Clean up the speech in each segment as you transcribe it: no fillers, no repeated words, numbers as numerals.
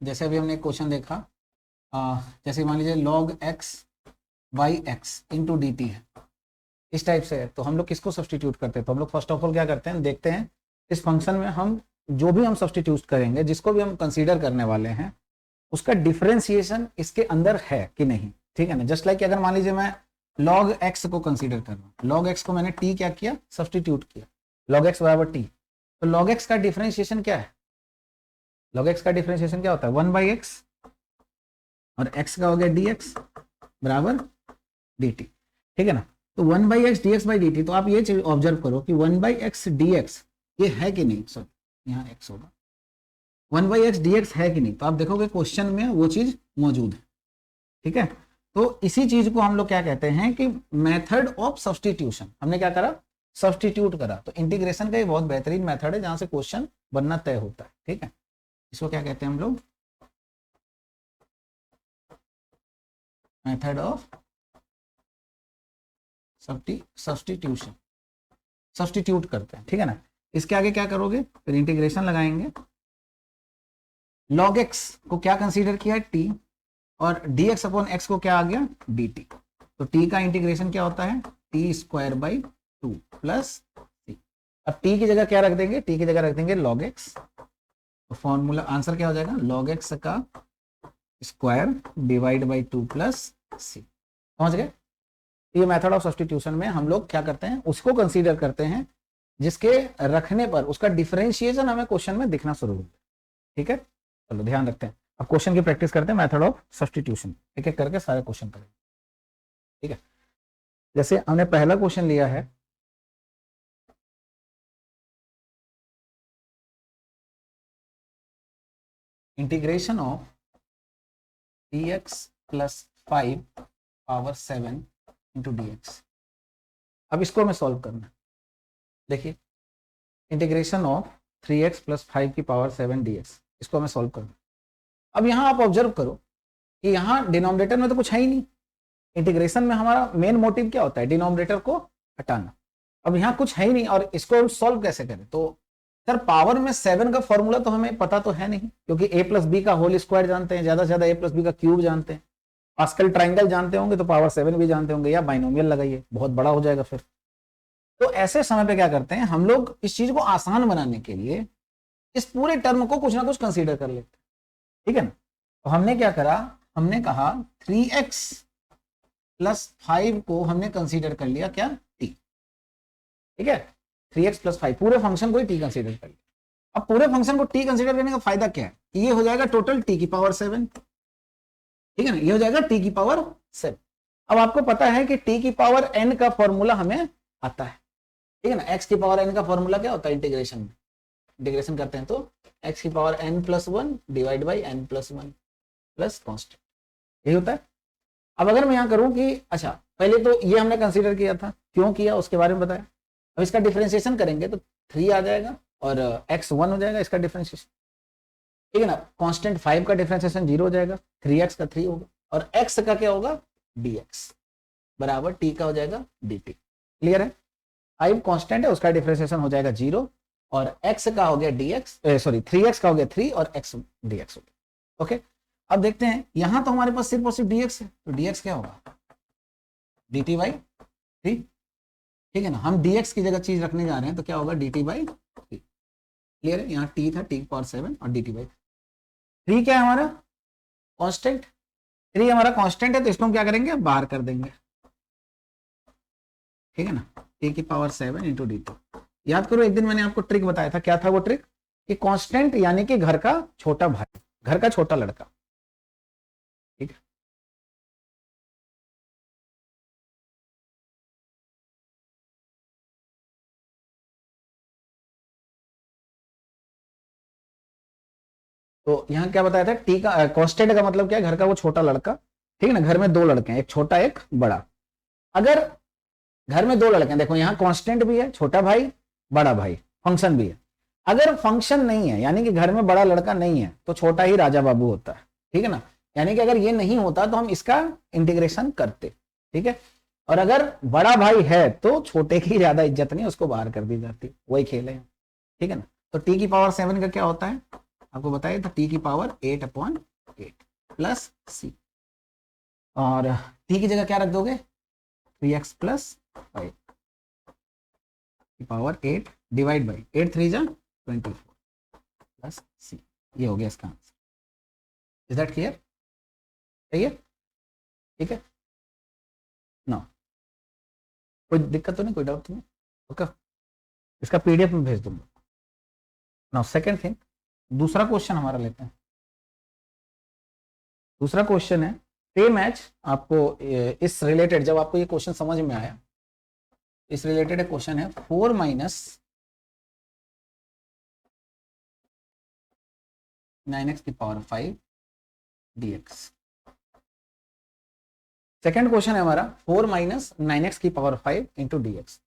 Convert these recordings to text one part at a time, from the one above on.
जैसे अभी हमने एक क्वेश्चन देखा, जैसे मान लीजिए log x by x into d T है, इस टाइप से है, तो हम लोग किसको सब्सटीट्यूट करते हैं? तो हम लोग फर्स्ट ऑफ ऑल क्या करते हैं, देखते हैं इस फंक्शन में हम जो भी हम सब्सटीट्यूट करेंगे, जिसको भी हम कंसीडर करने वाले हैं, उसका डिफरेंशिएशन इसके अंदर है कि नहीं। ठीक है ना, जस्ट लाइक अगर मान लीजिए मैं log x को कंसीडर कर रहा हूँ, log x को मैंने t क्या किया, सब्सटीट्यूट किया, log x बराबर t, तो log x का डिफरेंशिएशन क्या है? log x का डिफरेंशिएशन क्या होता है? 1/x और x का हो गया dx बराबर dt। ठीक है ना, तो 1/x dx बाई dt, तो आप ये चीज ऑब्जर्व करो कि 1/x dx ये है कि नहीं, सॉरी यहाँ x होगा, 1/x dx है कि नहीं, तो आप देखोगे क्वेश्चन में वो चीज मौजूद है। ठीक है, तो इसी चीज को हम लोग क्या कहते हैं कि मेथड ऑफ सब्सटीट्यूशन। हमने क्या करा, सब्सटीट्यूट करा। तो इंटीग्रेशन का एक बहुत बेहतरीन मेथड है जहां से क्वेश्चन बनना तय होता है। ठीक है, इसको क्या कहते हैं हम लोग, मेथड ऑफ सब्सटीट्यूशन, सब्सटीट्यूट करते हैं। ठीक है ना, इसके आगे क्या करोगे, फिर इंटीग्रेशन लगाएंगे, log x को क्या कंसीडर किया है, t, और dx अपॉन x को क्या आ गया, dt। तो t का इंटीग्रेशन क्या होता है, t square by 2 plus c। अब t की जगह क्या रख देंगे, t की जगह रख देंगे log x, तो फॉर्मूला आंसर क्या हो जाएगा, log x का square divide by 2 plus c। समझ गए? ये मेथड ऑफ सब्सटीट्यूशन में हम लोग क्या करते हैं, उसको कंसीडर करते हैं जिसके रखने पर उसका डिफरेंशिएशन हमें क्वेश्चन में दिखना शुरू होता है। ठीक है, चलो ध्यान रखते हैं। अब क्वेश्चन की प्रैक्टिस करते हैं, मेथड ऑफ सब्सटीट्यूशन एक एक करके सारे क्वेश्चन करेंगे। ठीक है, जैसे हमने पहला क्वेश्चन लिया है, integration of dx plus 5 power 7 into dx। अब इसको हमें सॉल्व करना है। देखिए, इंटीग्रेशन ऑफ 3x प्लस 5 की पावर 7 dx, इसको हमें सॉल्व करना है। अब यहाँ आप ऑब्जर्व करो कि यहाँ डिनोमिनेटर में तो कुछ है ही नहीं। इंटीग्रेशन में हमारा मेन मोटिव क्या होता है, डिनोमिनेटर को हटाना। अब यहाँ कुछ है ही नहीं और इसको सॉल्व कैसे करें? तो सर पावर में 7 का फॉर्मूला तो हमें पता तो है नहीं, क्योंकि a प्लस बी का होल स्क्वायर जानते हैं, ज्यादा से ज्यादा a प्लस बी का क्यूब जानते हैं, पास्कल ट्राइंगल जानते होंगे तो पावर 7 भी जानते होंगे, या बाइनोमियल लगाइए, बहुत बड़ा हो जाएगा फिर। तो ऐसे समय पे क्या करते हैं हम लोग, इस चीज को आसान बनाने के लिए इस पूरे टर्म को कुछ ना कुछ कंसीडर कर लेते हैं। ठीक है ना, तो हमने क्या करा, हमने कहा 3x प्लस 5 को हमने कंसीडर कर लिया क्या, t। ठीक है, 3x प्लस 5 पूरे फंक्शन को ही t कंसीडर कर लिया। अब पूरे फंक्शन को t कंसीडर करने का फायदा क्या है, ये हो जाएगा टोटल t की पावर 7। ठीक है ना, ये हो जाएगा t की पावर 7। अब आपको पता है कि t की पावर n का फॉर्मूला हमें आता है। ठीक है ना, x की पावर n का फॉर्मूला क्या होता है इंटीग्रेशन में, इंटीग्रेशन करते हैं तो x की power n plus 1 divide by n plus 1 plus constant, यही होता है। अब अगर मैं यहाँ करूं कि अच्छा, पहले तो ये हमने कंसीडर किया था, क्यों किया उसके बारे में बताया। अब इसका डिफरेंशिएशन करेंगे तो 3 आ जाएगा और x 1 हो जाएगा इसका डिफरेंशिएशन। ठीक है ना, कांस्टेंट 5 का डिफरेंशिएशन 0 हो जाएगा, 3x का 3 होगा, और x का क्या होगा, dx बराबर t का हो जाएगा dt। क्लियर है, 5 कांस्टेंट है, उसका डिफरेंशिएशन हो जाएगा 0, और x का हो गया dx, सॉरी 3x का हो गया 3 और x dx हो गया। ओके, अब देखते हैं, यहां तो हमारे पास सिर्फ और सिर्फ dx है, तो dx क्या होगा, dt बाई 3। ठीक है ना, हम dx की जगह चीज रखने जा रहे हैं तो क्या होगा, dt बाई 3। क्लियर है, यहाँ t था, t की पावर 7 और dt बाई 3 क्या है हमारा कांस्टेंट, 3 हमारा कांस्टेंट है, तो इसको हम क्या करेंगे, बाहर कर देंगे। ठीक है ना, t की पावर 7 इंटू dt। याद करो एक दिन मैंने आपको ट्रिक बताया था, क्या था वो ट्रिक, कि कांस्टेंट यानी कि घर का छोटा भाई, घर का छोटा लड़का। ठीक है, तो यहाँ क्या बताया था, टी का कांस्टेंट का मतलब क्या है, घर का वो छोटा लड़का। ठीक है ना, घर में 2 लड़के हैं, एक छोटा एक बड़ा। अगर घर में 2 लड़के हैं, देखो यहाँ कांस्टेंट भी है, छोटा भाई बड़ा भाई, फंक्शन भी है। अगर फंक्शन नहीं है, यानी कि घर में बड़ा लड़का नहीं है, तो छोटा ही राजा बाबू होता है। ठीक है ना, यानी कि अगर ये नहीं होता तो हम इसका इंटीग्रेशन करते। ठीक है, और अगर बड़ा भाई है तो छोटे की ज्यादा इज्जत नहीं, उसको बाहर कर दी जाती, वही खेल है। ठीक है ना, तो टी की पावर 7 का क्या होता है, आपको बताया था टी की पावर 8/8 प्लस सी, और टी की जगह क्या रख दोगे 3x प्लस 5 की पावर 8 डिवाइड बाई 8 3 जा 24 प्लस सी। ये हो गया इसका आंसर। Is that clear? सही है, ठीक है ना? कोई दिक्कत तो नहीं, कोई डाउट तो नहीं? ओके, इसका पीडीएफ में भेज दूंगा। नाउ सेकंड थिंग, दूसरा क्वेश्चन हमारा लेते हैं। दूसरा क्वेश्चन है सेम मैच आपको इस रिलेटेड, जब आपको ये क्वेश्चन समझ में आया, इस रिलेटेड एक क्वेश्चन है 4 माइनस 9x की पावर 5 dx। सेकंड क्वेश्चन है हमारा 4 माइनस 9x की पावर 5 इंटू dx।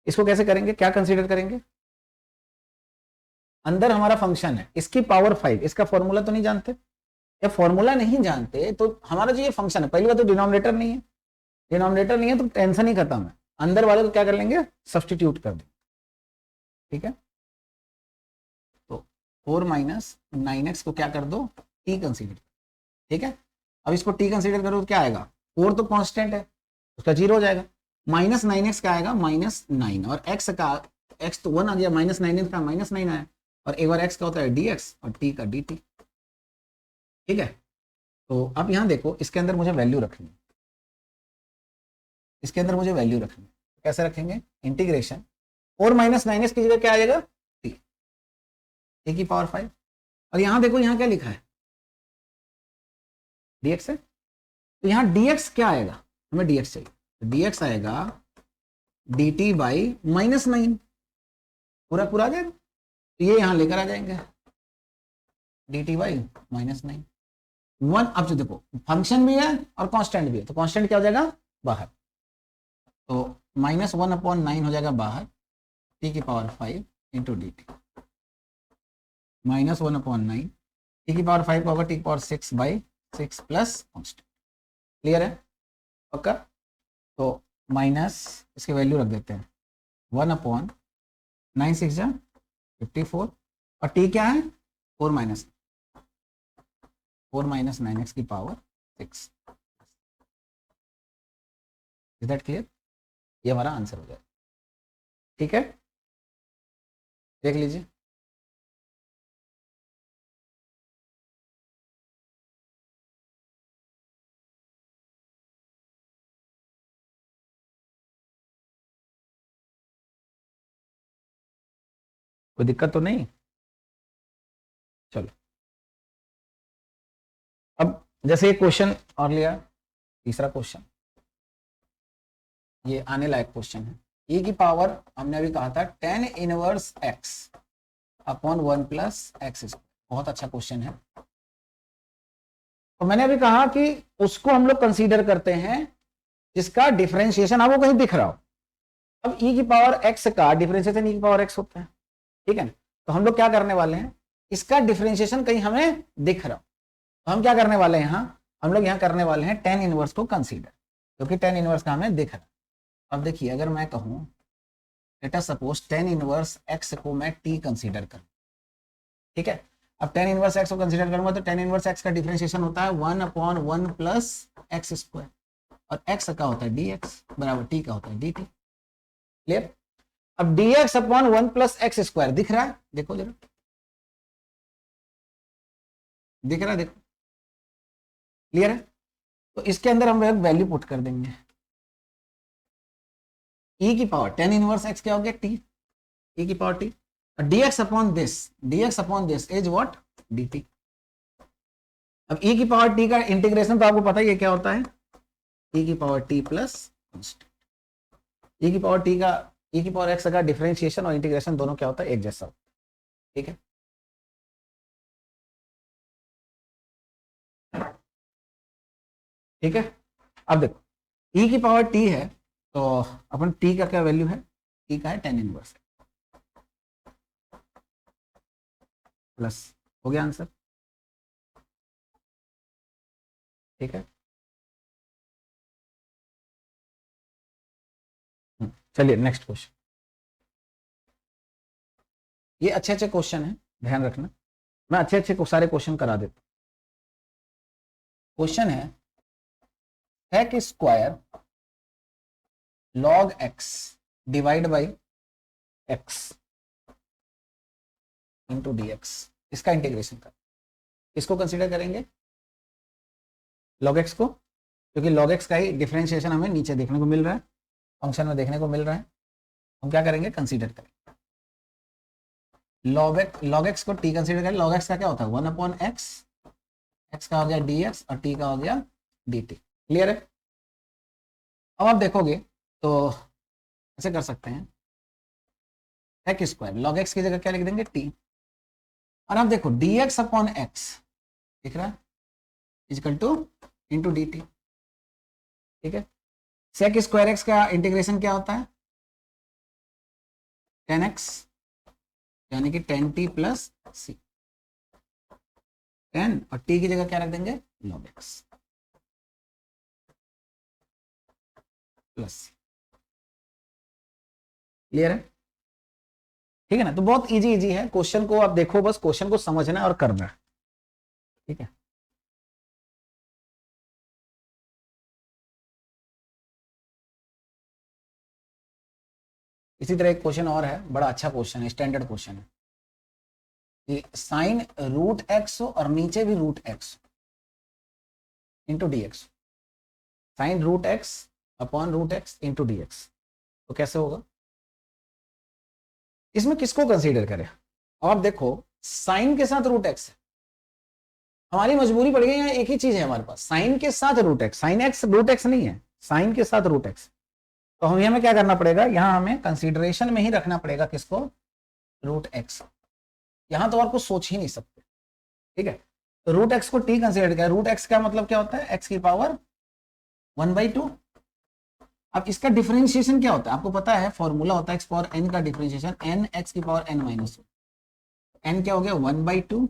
इसको कैसे करेंगे, क्या कंसीडर करेंगे? अंदर हमारा फंक्शन है, इसकी पावर 5, इसका फॉर्मूला तो नहीं जानते, या फॉर्मूला नहीं जानते तो हमारा जो ये फंक्शन है, पहली बात तो डिनोमिनेटर नहीं है, डिनोमिनेटर नहीं है तो टेंशन ही खत्म है, अंदर वाले को क्या कर लेंगे, सब्सटीट्यूट कर देंगे। ठीक है, तो 4 माइनस 9x को क्या कर दो, t कंसीडर। ठीक है, अब इसको t कंसीडर करो तो क्या आएगा, 4 तो कांस्टेंट है, उसका 0 हो जाएगा, माइनस 9x का आएगा -9, और x का, x तो 1 आ गया, माइनस 9x का -9 आया, और एक बार x का होता है dx और t का dt। ठीक है, तो अब यहां देखो, इसके अंदर मुझे वैल्यू रखनी है, इसके अंदर मुझे वैल्यू रखनी है, कैसे रखेंगे, इंटीग्रेशन 4 माइनस 9x की जगह क्या आ जाएगा, t की पावर 5, और यहां देखो यहां क्या लिखा है, dx है, तो यहां dx क्या आएगा, हमें dx चाहिए, तो dx आएगा dt बाई -9, पूरा पूरा आ जाएगा, तो ये यहां लेकर आ जाएंगे dt बाई -9 1। अब जो देखो फंक्शन भी है और कांस्टेंट भी है, तो कांस्टेंट क्या हो जाएगा बाहर, तो -1/9 हो जाएगा बाहर, t की power 5 into d T, -1/9 t की पावर 5 होगा t की पावर 6/6 प्लस कांस्टेंट। क्लियर है? ओके, तो माइनस इसकी वैल्यू रख देते हैं 1/9 6 जा 54, और t क्या है 4 माइनस 9x की पावर 6। Is that clear? ये हमारा आंसर हो जाएगा। ठीक है, देख लीजिए, कोई दिक्कत तो नहीं? चलो, अब जैसे एक क्वेश्चन और लिया, तीसरा क्वेश्चन, ये आने लायक क्वेश्चन है, e की पावर हमने अभी कहा था tan inverse x upon 1 plus x, बहुत अच्छा क्वेश्चन है। तो मैंने अभी कहा कि उसको हम लोग कंसीडर करते हैं जिसका डिफरेंशिएशन आपको कहीं दिख रहा हो। अब e की पावर x का डिफरेंशिएशन e की पावर x होता है, ठीक है ना, तो हम लोग क्या करने वाले हैं, इसका डिफरेंशिएशन कहीं हमें दिख रहा हो, तो हम क्या करने वाले हैं, यहाँ हम लोग यहाँ करने वाले हैं tan इनवर्स को कंसीडर, क्योंकि tan इनवर्स का हमें दिख रहा है। अब देखिए, अगर मैं कहूं let us suppose tan inverse x को मैं t कंसीडर करूं, ठीक है, अब tan इनवर्स x को कंसीडर करूंगा तो tan इनवर्स x का डिफरेंशिएशन होता है 1/1 प्लस एक्स स्क्वायर, और x का होता है dx बराबर t का होता है dt। क्लियर? अब dx upon 1 plus x square दिख रहा है, देखो जरा, दिख रहा है, देखो, क्लियर है? तो इसके अंदर हम वैल्यू पुट कर देंगे, e की पावर tan इनवर्स x क्या हो गया t, e की power t, dx upon this is what, dt। अब e की पावर t का इंटीग्रेशन तो आपको पता ही है क्या होता है, e की पावर t प्लस e की पावर t का e की पावर x का डिफरेंशिएशन और इंटीग्रेशन दोनों क्या होता है, एक जैसा होता है। ठीक है, ठीक है, अब देखो e की पावर t है, तो अपन t का क्या वैल्यू है, t का है tan इनवर्स प्लस, हो गया आंसर। ठीक है, चलिए नेक्स्ट क्वेश्चन, ये अच्छे अच्छे क्वेश्चन है, ध्यान रखना। मैं अच्छे अच्छे सारे क्वेश्चन करा देता हूं। क्वेश्चन है sec square log x divide by x into dx, इसका इंटीग्रेशन कर, इसको कंसीडर करेंगे log x को, क्योंकि log x का ही डिफरेंशिएशन हमें नीचे देखने को मिल रहा है, फंक्शन में देखने को मिल रहा है। हम क्या करेंगे, कंसीडर करेंगे log x को t कंसीडर करें। log x का क्या होता है 1/x, x का हो गया dx और t का हो गया dt। क्लियर है? अब आप देखोगे तो ऐसे कर सकते हैं, sec स्क्वायर log x की जगह क्या लिख देंगे t, और आप देखो dx अपॉन x दिख रहा है equal two into d T. ठीक है, सेक स्क्वायर एक्स का इंटीग्रेशन क्या होता है 10x, यानी कि 10t प्लस सी, 10 और t की जगह क्या रख देंगे log x प्लस सी। क्लियर है? ठीक है ना? तो बहुत इजी इजी है, क्वेश्चन को आप देखो, बस क्वेश्चन को समझना है और करना है। ठीक है, इसी तरह एक क्वेश्चन और है, बड़ा अच्छा क्वेश्चन है, स्टैंडर्ड क्वेश्चन है कि साइन रूट एक्स हो और नीचे भी root x into d x, sine root x upon root x into d x, तो कैसे होगा? इसमें किसको कंसीडर करें? अब आप देखो साइन के साथ रूट एक्स है, हमारी मजबूरी पड़ गई है, एक ही चीज है हमारे पास, साइन के साथ root x, sine x root x नहीं है, साइन के साथ रूट एक्स। तो हमें क्या करना पड़ेगा, यहां हमें कंसीडरेशन में ही रखना पड़ेगा किसको, रूट एक्स। यहां तो और कुछ सोच ही नहीं सकते। ठीक है, तो रूट एक्स को टी कंसीडर किया, रूट एक्स का मतलब क्या होता है एक्स की पावर 1/2। अब इसका डिफरेंशिएशन क्या होता है आपको पता है, फॉर्मूला होता है एक्स पावर एन का डिफरेंशिएशन एन एक्स की पावर एन माइनस, एन क्या हो गया 1/2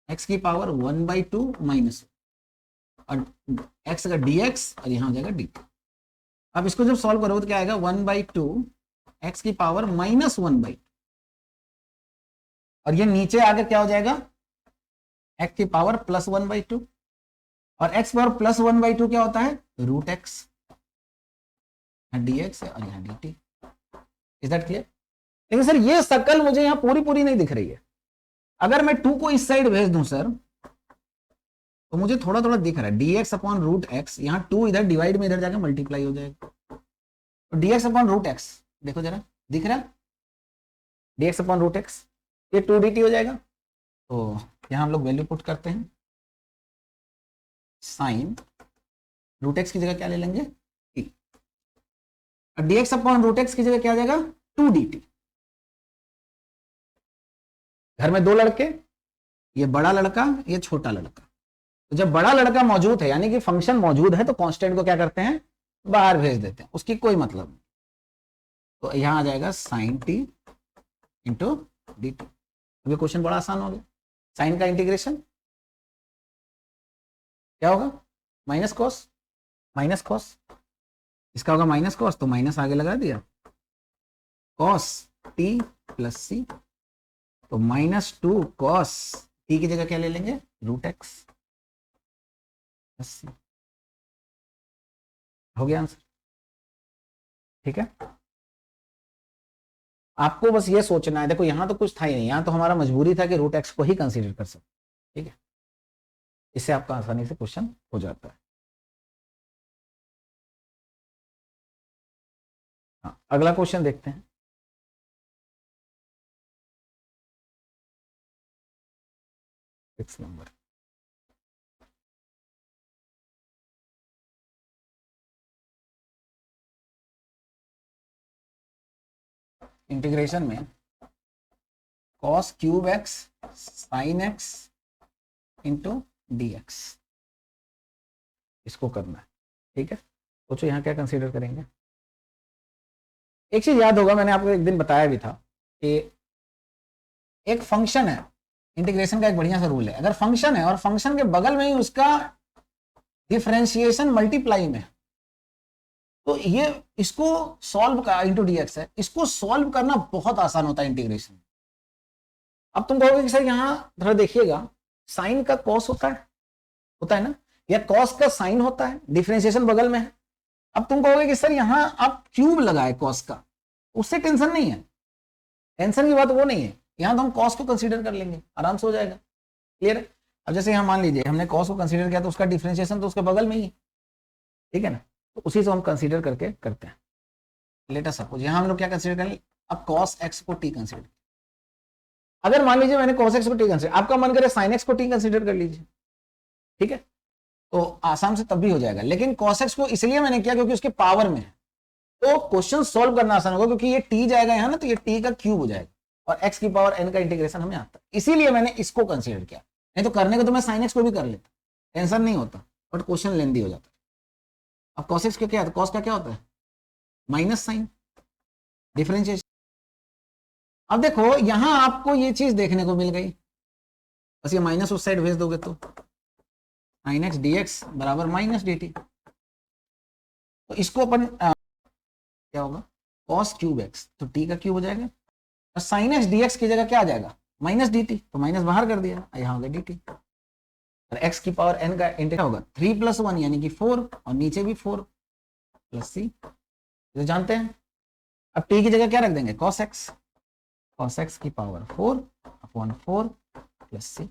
एक्स की पावर 1/2 माइनस, और एक्स का dx और यहां हो जाएगा dt। अब इसको जब सॉल्व करोगे तो क्या आएगा 1/2 एक्स की पावर -1/2, और ये नीचे आगे क्या हो जाएगा एक्स की पावर +1/2, और एक्स पावर +1/2 क्या होता है रूट एक्स, dx है और यहाँ dt। Is that clear? लेकिन सर ये शक्ल मुझे यहाँ पूरी पूरी नहीं दिख रही है, अगर मैं 2 को इस साइड भेज दूं सर तो मुझे थोड़ा थोड़ा दिख रहा है dx अपॉन रूट एक्स, यहाँ 2 इधर डिवाइड में इधर जाकर मल्टीप्लाई हो जाएगा, तो dx अपॉन रूट एक्स देखो जरा दिख रहा है, dx अपॉन रूट एक्स ये 2 dt हो जाएगा। तो यहाँ हम लोग वैल्यू पुट करते हैं, साइन रूट एक्स की जगह क्या ले लेंगे t, और dx अपॉन रूट एक्स की जगह क्या आ जाएगा 2 dt। घर में 2 लड़के, ये बड़ा लड़का ये छोटा लड़का, तो जब बड़ा लड़का मौजूद है यानी कि फंक्शन मौजूद है तो कांस्टेंट को क्या करते हैं बाहर भेज देते हैं, उसकी कोई मतलब नहीं। तो यहां आ जाएगा sine t into d t. अभी क्वेश्चन बड़ा आसान हो गया, साइन का इंटीग्रेशन क्या होगा माइनस कॉस, इसका होगा माइनस कॉस, तो माइनस आगे लगा दिया, कॉस टी प्लस सी, तो -2 कॉस टी की जगह क्या ले लेंगे रूट एक्स प्लस सी। हो गया आंसर? ठीक है, आपको बस ये सोचना है, देखो यहां तो कुछ था ही नहीं, यहां तो हमारा मजबूरी था कि रूट एक्स को ही कंसीडर कर सकते। ठीक है, इससे आपका आसानी से क्वेश्चन हो जाता है। हाँ, अगला क्वेश्चन देखते हैं। सिक्स नंबर, इंटीग्रेशन में cos cube x sine x into d x, इसको करना है। ठीक है, सोचो यहाँ क्या कंसीडर करेंगे। एक चीज याद होगा, मैंने आपको एक दिन बताया भी था कि एक फंक्शन है, इंटीग्रेशन का एक बढ़िया सा रूल है, अगर फंक्शन है और फंक्शन के बगल में ही उसका डिफरेंशिएशन मल्टीप्लाई में, तो ये इसको सॉल्व का इंटू डीएक्स है, इसको सॉल्व करना बहुत आसान होता है इंटीग्रेशन। अब तुम कहोगे कि सर यहाँ थोड़ा देखिएगा, साइन का कॉस होता है ना, या कॉस का साइन होता है, डिफरेंशिएशन बगल में है। अब तुम कहोगे कि सर यहाँ आप क्यूब लगाए कॉस का, उससे टेंशन नहीं है, टेंशन की बात वो नहीं है, यहाँ तो हम कॉस को कंसीडर कर लेंगे, आराम से हो जाएगा। क्लियर है? अब जैसे यहाँ मान लीजिए हमने कॉस को कंसीडर किया तो उसका डिफरेंशिएशन तो उसके बगल में ही है, ठीक है ना, तो उसी से हम कंसीडर करके करते हैं। लेट अस सपोज यहाँ हम लोग क्या कंसीडर करें, अब cos x को t कंसीडर, अगर मान लीजिए मैंने cos x को t कंसीडर, आपका मन करे sin x को t कंसीडर कर लीजिए, ठीक है, तो आसान से तब भी हो जाएगा, लेकिन cos x को इसलिए मैंने किया क्योंकि उसके पावर में है, तो क्वेश्चन सॉल्व करना आसान होगा, क्योंकि ये t जाएगा यहाँ ना, तो ये t का क्यूब हो जाएगा और x की पावर n का इंटीग्रेशन हमें आता है, इसीलिए मैंने इसको कंसीडर किया। नहीं तो करने को तो मैं sin x को भी कर लेता, टेंशन नहीं होता, बट क्वेश्चन लेंदी हो जाता। अब cos x का क्या है, cos का क्या होता है, माइनस साइन, डिफरेंशिएशन। अब देखो यहां आपको ये चीज देखने को मिल गई, बस ये माइनस उस साइड भेज दोगे तो sin x dx बराबर माइनस dt, तो इसको अपन क्या होगा, cos क्यूब x, तो t का क्यूब हो जाएगा, और sin x dx की जगह क्या आ जाएगा, माइनस dt, तो माइनस बाहर कर दिया, यहाँ होगा dt, और x की पावर n का इंटीग्रल होगा 3 + 1 यानी कि 4, और नीचे भी 4 प्लस c, तो जानते हैं। अब t की जगह क्या रख देंगे, cos x की पावर 4/4 प्लस c।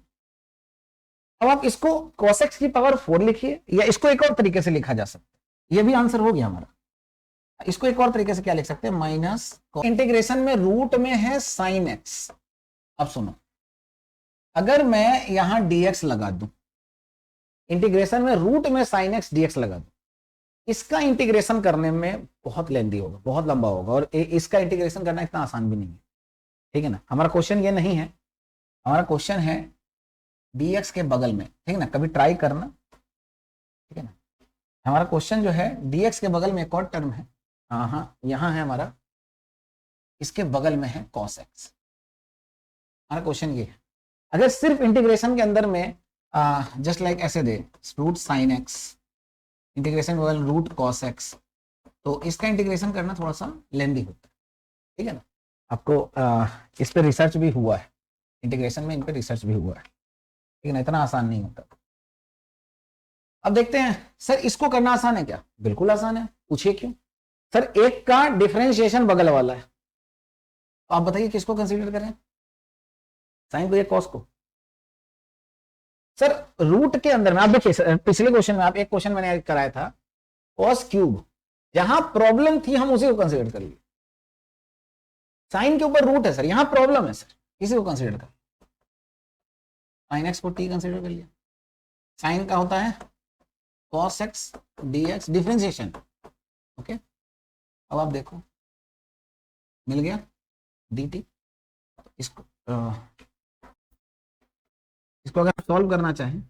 अब आप इसको cos x की पावर 4 लिखिए, या इसको एक और तरीके से लिखा जा सकता है, ये भी आंसर हो गया हमारा। इसको एक और तरीके से क्या लिख सकते हैं, माइनस इंटीग्रेशन में रूट में है sin x। अब सुनो, अगर मैं यहां dx लगा दूं, इंटीग्रेशन में रूट में sin x dx लगा दूं, इसका इंटीग्रेशन करने में बहुत लेंदी होगा, बहुत लंबा होगा, और इसका इंटीग्रेशन करना इतना आसान भी नहीं है, ठीक है ना। हमारा क्वेश्चन ये नहीं है, हमारा क्वेश्चन है dx के बगल में, ठीक है ना, कभी ट्राई करना, ठीक है ना। हमारा क्वेश्चन जो है dx के बगल में एक और टर्म है, हाँ यहाँ है हमारा, इसके बगल में है cos x। हमारा क्वेश्चन ये है, अगर सिर्फ इंटीग्रेशन के अंदर में जस्ट लाइक ऐसे दे रूट sin x, इंटीग्रेशन बगल रूट cos x, तो इसका इंटीग्रेशन करना थोड़ा सा लेंदी होता है, ठीक है ना। आपको इस पे रिसर्च भी हुआ है, इंटीग्रेशन में इन पे रिसर्च भी हुआ है, ठीक है ना, इतना आसान नहीं होता। अब देखते हैं सर इसको करना आसान है क्या, बिल्कुल आसान है, पूछिए क्यों। सर एक का डिफरेंशिएशन बगल वाला है, तो आप बताइए किसको कंसीडर करें, साइन को या कॉस को। सर रूट के अंदर में आप देखिए, पिछले क्वेश्चन में आप एक क्वेश्चन मैंने कराया था कॉस क्यूब, जहां प्रॉब्लम थी हम उसी को कंसीडर कर लिए, साइन के ऊपर रूट है सर, यहां प्रॉब्लम है सर, इसी को कंसीडर कर, साइन एक्स को टी कंसीडर कर लिया, साइन का होता है cos x dx differentiation, okay. अब आप देखो मिल गया dt, इसको अगर सॉल्व करना चाहें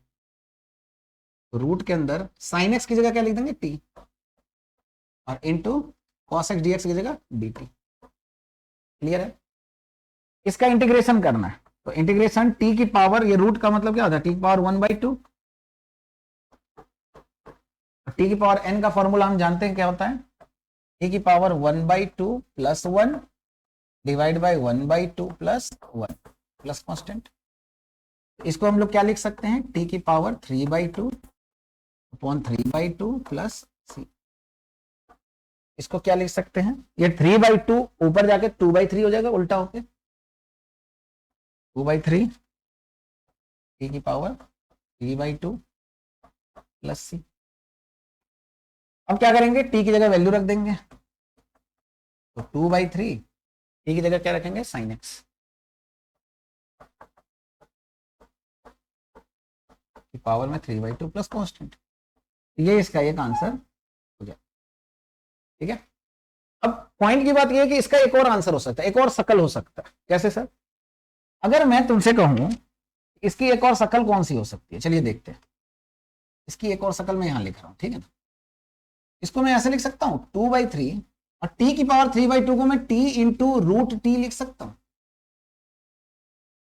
तो रूट के अंदर sin x की जगह क्या लिख देंगे t, और इनटू cos x dx की जगह dt। क्लियर है? इसका इंटीग्रेशन करना है, तो इंटीग्रेशन t की पावर, ये रूट का मतलब क्या होता है, t की पावर 1/2, t की पावर n का फॉर्मूला हम जानते हैं क्या होता है, t की power 1/2 plus 1 divide by 1/2 plus 1 plus constant. इसको हम लोग क्या लिख सकते हैं, t की पावर 3/2 अपॉन 3/2 प्लस c। इसको क्या लिख सकते हैं, ये 3/2 ऊपर जाके 2/3 हो जाएगा, उल्टा होके 2/3 t की पावर 3/2 प्लस c। अब क्या करेंगे, t की जगह वैल्यू रख देंगे, तो 2/3 t की जगह क्या रखेंगे, sin x की पावर में 3/2 प्लस कांस्टेंट। ये इसका एक आंसर हो जाए, ठीक है। अब पॉइंट की बात ये है कि इसका एक और आंसर हो सकता है, एक और शकल हो सकता है। कैसे सर, अगर मैं तुमसे कहूं इसकी एक और शकल कौन सी हो सकती है, चलिए देखते हैं। इसकी एक और शकल मैं यहां लिख रहा हूं, ठीक है ना। इसको मैं ऐसे लिख सकता हूं 2/3, और t की पावर 3/2 को मैं t इंटू रूट टी लिख सकता हूं।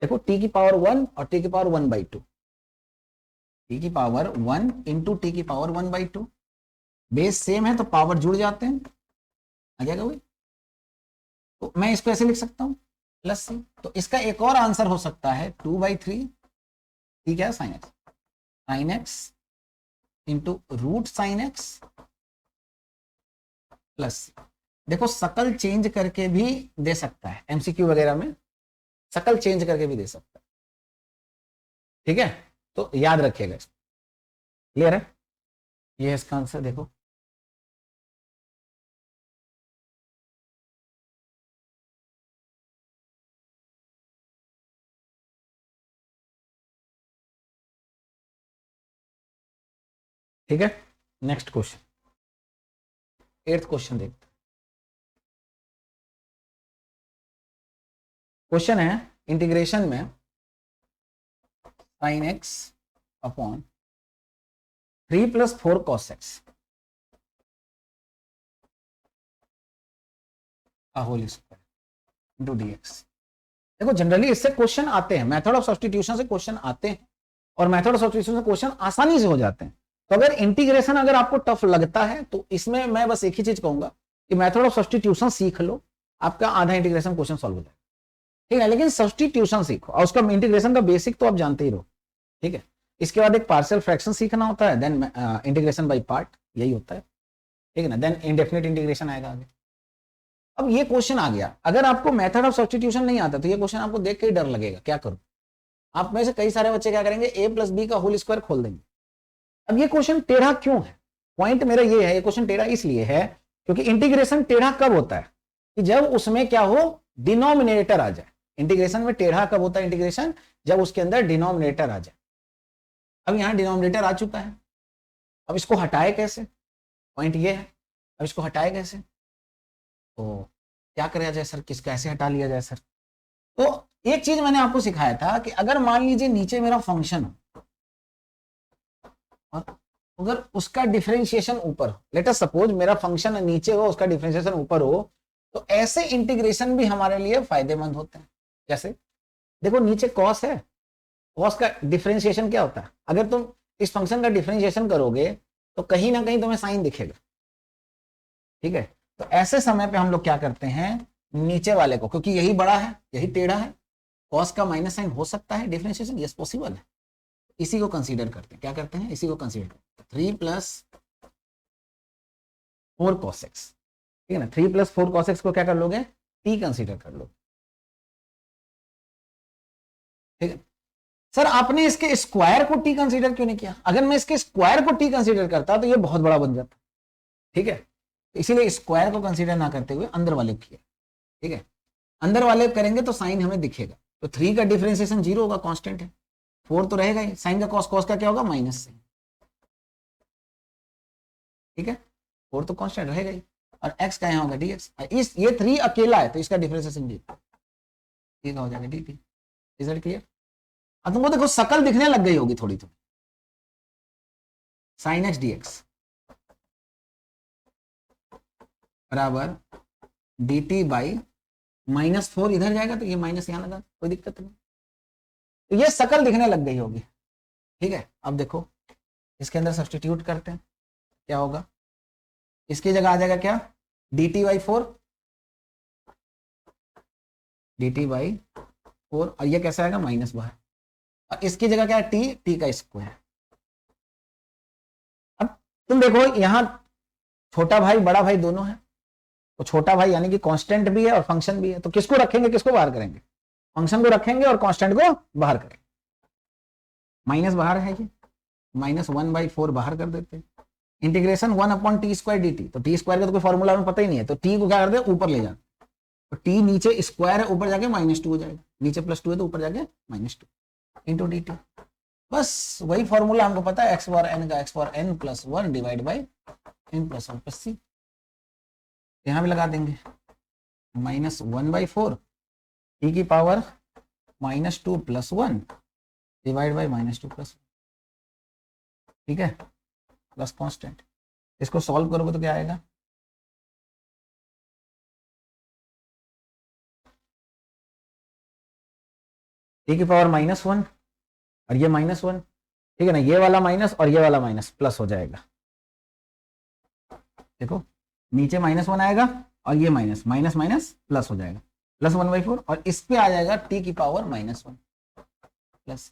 देखो t की पावर 1 और t की पावर 1/2, t की पावर 1 इंटू टी की पावर 1/2, बेस सेम है तो पावर जुड़ जाते हैं, आ जाएगा वही। तो मैं इसको ऐसे लिख सकता हूं प्लस सी। तो इसका एक और आंसर हो सकता है 2/3, ठीक है, sine x into root sine x plus C. देखो शकल चेंज करके भी दे सकता है, एमसीक्यू वगैरह में शकल चेंज करके भी दे सकता है, ठीक है, तो याद रखिएगा इसको। क्लियर है? ये है इसका आंसर, देखो। ठीक है, नेक्स्ट क्वेश्चन, 8th क्वेश्चन देखते हैं। क्वेश्चन है इंटीग्रेशन में sine x upon 3 + 4 cos x whole square into dx। देखो जनरली इससे क्वेश्चन आते हैं, मेथड ऑफ सब्स्टिट्यूशन से क्वेश्चन आते हैं, और मेथड ऑफ सब्स्टिट्यूशन से क्वेश्चन आसानी से हो जाते हैं। तो अगर इंटीग्रेशन अगर आपको टफ लगता है तो इसमें मैं बस एक ही चीज कहूंगा कि मेथड ऑफ सब्स्टिट्यूशन सीख लो, आपका आधा इंटीग्रेशन क्वेश्चन सॉल्व हो जाएगा, ठीक है। लेकिन सब्स्टिट्यूशन सीखो, और उसका इंटीग्रेशन का बेसिक तो आप जानते ही रहो, ठीक है। इसके बाद एक पार्शियल फ्रैक्शन सीखना होता है, देन इंटीग्रेशन बाय पार्ट, यही होता है, ठीक है ना। देन इंडेफिनिट इंटीग्रेशन आएगा आगे। अब ये क्वेश्चन आ गया, अगर आपको मेथड ऑफ सब्स्टिट्यूशन नहीं आता तो ये क्वेश्चन आपको देख के ही डर लगेगा, क्या करूं। आप में से कई सारे बच्चे क्या करेंगे, a + b का होल स्क्वायर खोल देंगे। अब ये क्वेश्चन टेढ़ा क्यों है? पॉइंट मेरा ये है, ये क्वेश्चन टेढ़ा इसलिए है क्योंकि इंटीग्रेशन टेढ़ा कब होता है कि जब उसमें क्या हो, डिनोमिनेटर आ जाए। इंटीग्रेशन में टेढ़ा कब होता है इंटीग्रेशन, जब उसके अंदर डिनोमिनेटर आ जाए। अब यहां डिनोमिनेटर आ चुका है, अब इसको हटाए कैसे, पॉइंट ये है। अब इसको हटाए कैसे, तो क्या किया जाए सर, किस कैसे हटा लिया जाए सर? तो एक चीज मैंने आपको सिखाया था कि अगर मान लीजिए नीचे मेरा फंक्शन हो और अगर उसका डिफरेंशिएशन ऊपर हो, लेट अस सपोज मेरा फंक्शन नीचे हो, उसका डिफरेंशिएशन ऊपर हो, तो ऐसे इंटीग्रेशन भी हमारे लिए फायदेमंद होते हैं। जैसे देखो नीचे कॉस है, कॉस का डिफरेंशिएशन क्या होता है, अगर तुम इस फंक्शन का डिफरेंशिएशन करोगे तो कहीं ना कहीं तुम्हें साइन दिखेगा, ठीक है। तो ऐसे समय पे हम लोग क्या करते हैं, नीचे वाले को, क्योंकि यही बड़ा है यही टेढ़ा है, कॉस का माइनस साइन हो सकता है डिफरेंशिएशन, यस पॉसिबल है, इसी को कंसीडर करते हैं। क्या करते हैं, इसी को कंसीडर करते हैं, 3 + 4 cos x, ठीक है ना। 3 + 4 cos x को क्या कर लोगे, t कंसीडर कर लो, ठीक है। सर आपने इसके स्क्वायर को t कंसीडर क्यों नहीं किया? अगर मैं इसके स्क्वायर को t कंसीडर करता तो ये बहुत बड़ा बन जाता, ठीक है। इसीलिए स्क्वायर को कंसीडर ना करते हुए अंदर वाले को किया, ठीक है। अंदर वाले करेंगे तो साइन हमें दिखेगा, तो 3 का डिफरेंशिएशन 0 होगा, कांस्टेंट है। 4 तो रहेगा ही, साइन का कॉस, कॉस का क्या होगा, माइनस साइन, ठीक है। 4 तो कांस्टेंट रहेगा ही, और x का यहाँ होगा dx। इस ये 3 अकेला है तो इसका डिफरेंशिएशन डी, ठीक हो जाएगा dt। Result clear? अब तुमको देखो शकल दिखने लग गई होगी थोड़ी थोड़ी, साइन एक्स dx बराबर dt/-4, इधर जाएगा तो ये माइनस यहाँ लगा, कोई दिक्कत नहीं। तो ये शकल दिखने लग गई होगी, ठीक है। अब देखो इसके अंदर सब्स्टिट्यूट करते हैं, क्या होगा, इसकी जगह आ जाएगा क्या, dt/4, और ये कैसा आएगा, माइनस बाहर, और इसकी जगह क्या है, t का स्क्वायर। अब तुम देखो यहाँ छोटा भाई बड़ा भाई दोनों है, तो छोटा भाई यानी कि कांस्टेंट भी है और फंक्शन भी है, तो किसको रखेंगे, किसको बाहर करेंगे, फंक्शन को रखेंगे और कांस्टेंट को बाहर करेंगे। माइनस बाहर है, ये -1/4 बाहर कर देते हैं, इंटीग्रेशन 1/t² dt। तो t² का तो कोई फॉर्मूला हमें पता ही नहीं है, तो t को क्या करते हैं, ऊपर ले जाते, तो t नीचे स्क्वायर है, ऊपर जाके -2 हो जाएगा, नीचे +2 है तो ऊपर जाके -2 इंटू dt। बस वही फॉर्मूला हमको पता है, x बार n का x bar n + 1 divide by n + 1 + c। यहाँ भी लगा देंगे, -1/4 t की पावर -2 + 1 डिवाइड बाई -2 + 1, ठीक है, प्लस कांस्टेंट। इसको सॉल्व करोगे तो क्या आएगा, t की पावर -1 और ये -1, ठीक है ना, ये वाला माइनस और ये वाला माइनस प्लस हो जाएगा। देखो नीचे -1 आएगा और ये माइनस माइनस माइनस प्लस हो जाएगा, प्लस 1/4 और इस पे आ जाएगा टी की पावर -1 प्लस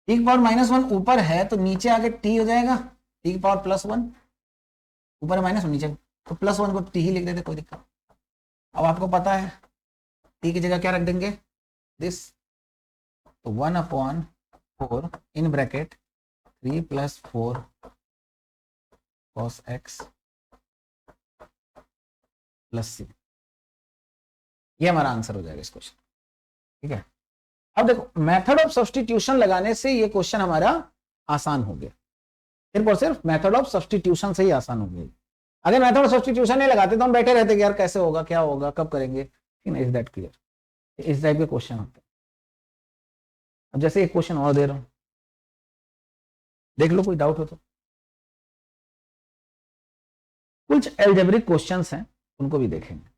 टी की पावर -1 ऊपर है तो नीचे आके टी हो जाएगा टी की पावर +1, ऊपर -1 नीचे तो +1 को टी ही लिख देते, कोई दिक्कत। अब आपको पता है टी की जगह क्या रख देंगे दिस, तो 1/4 in bracket 3 + 4 cos x + c, ये हमारा आंसर हो जाएगा इस क्वेश्चन। ठीक है, अब देखो मेथड ऑफ सब्स्टिट्यूशन लगाने से ये क्वेश्चन हमारा आसान हो गया, सिर्फ और सिर्फ मेथड ऑफ सब्स्टिट्यूशन से ही आसान हो गया। अगर मेथड ऑफ सब्स्टिट्यूशन नहीं लगाते तो हम बैठे रहते कि यार कैसे होगा, क्या होगा, कब करेंगे। Is that clear? इस टाइप के क्वेश्चन होते हैं। अब जैसे एक क्वेश्चन और दे रहा हूं, देख लो, कोई डाउट हो तो। कुछ एल्जेब्रिक क्वेश्चंस हैं, उनको भी देखेंगे।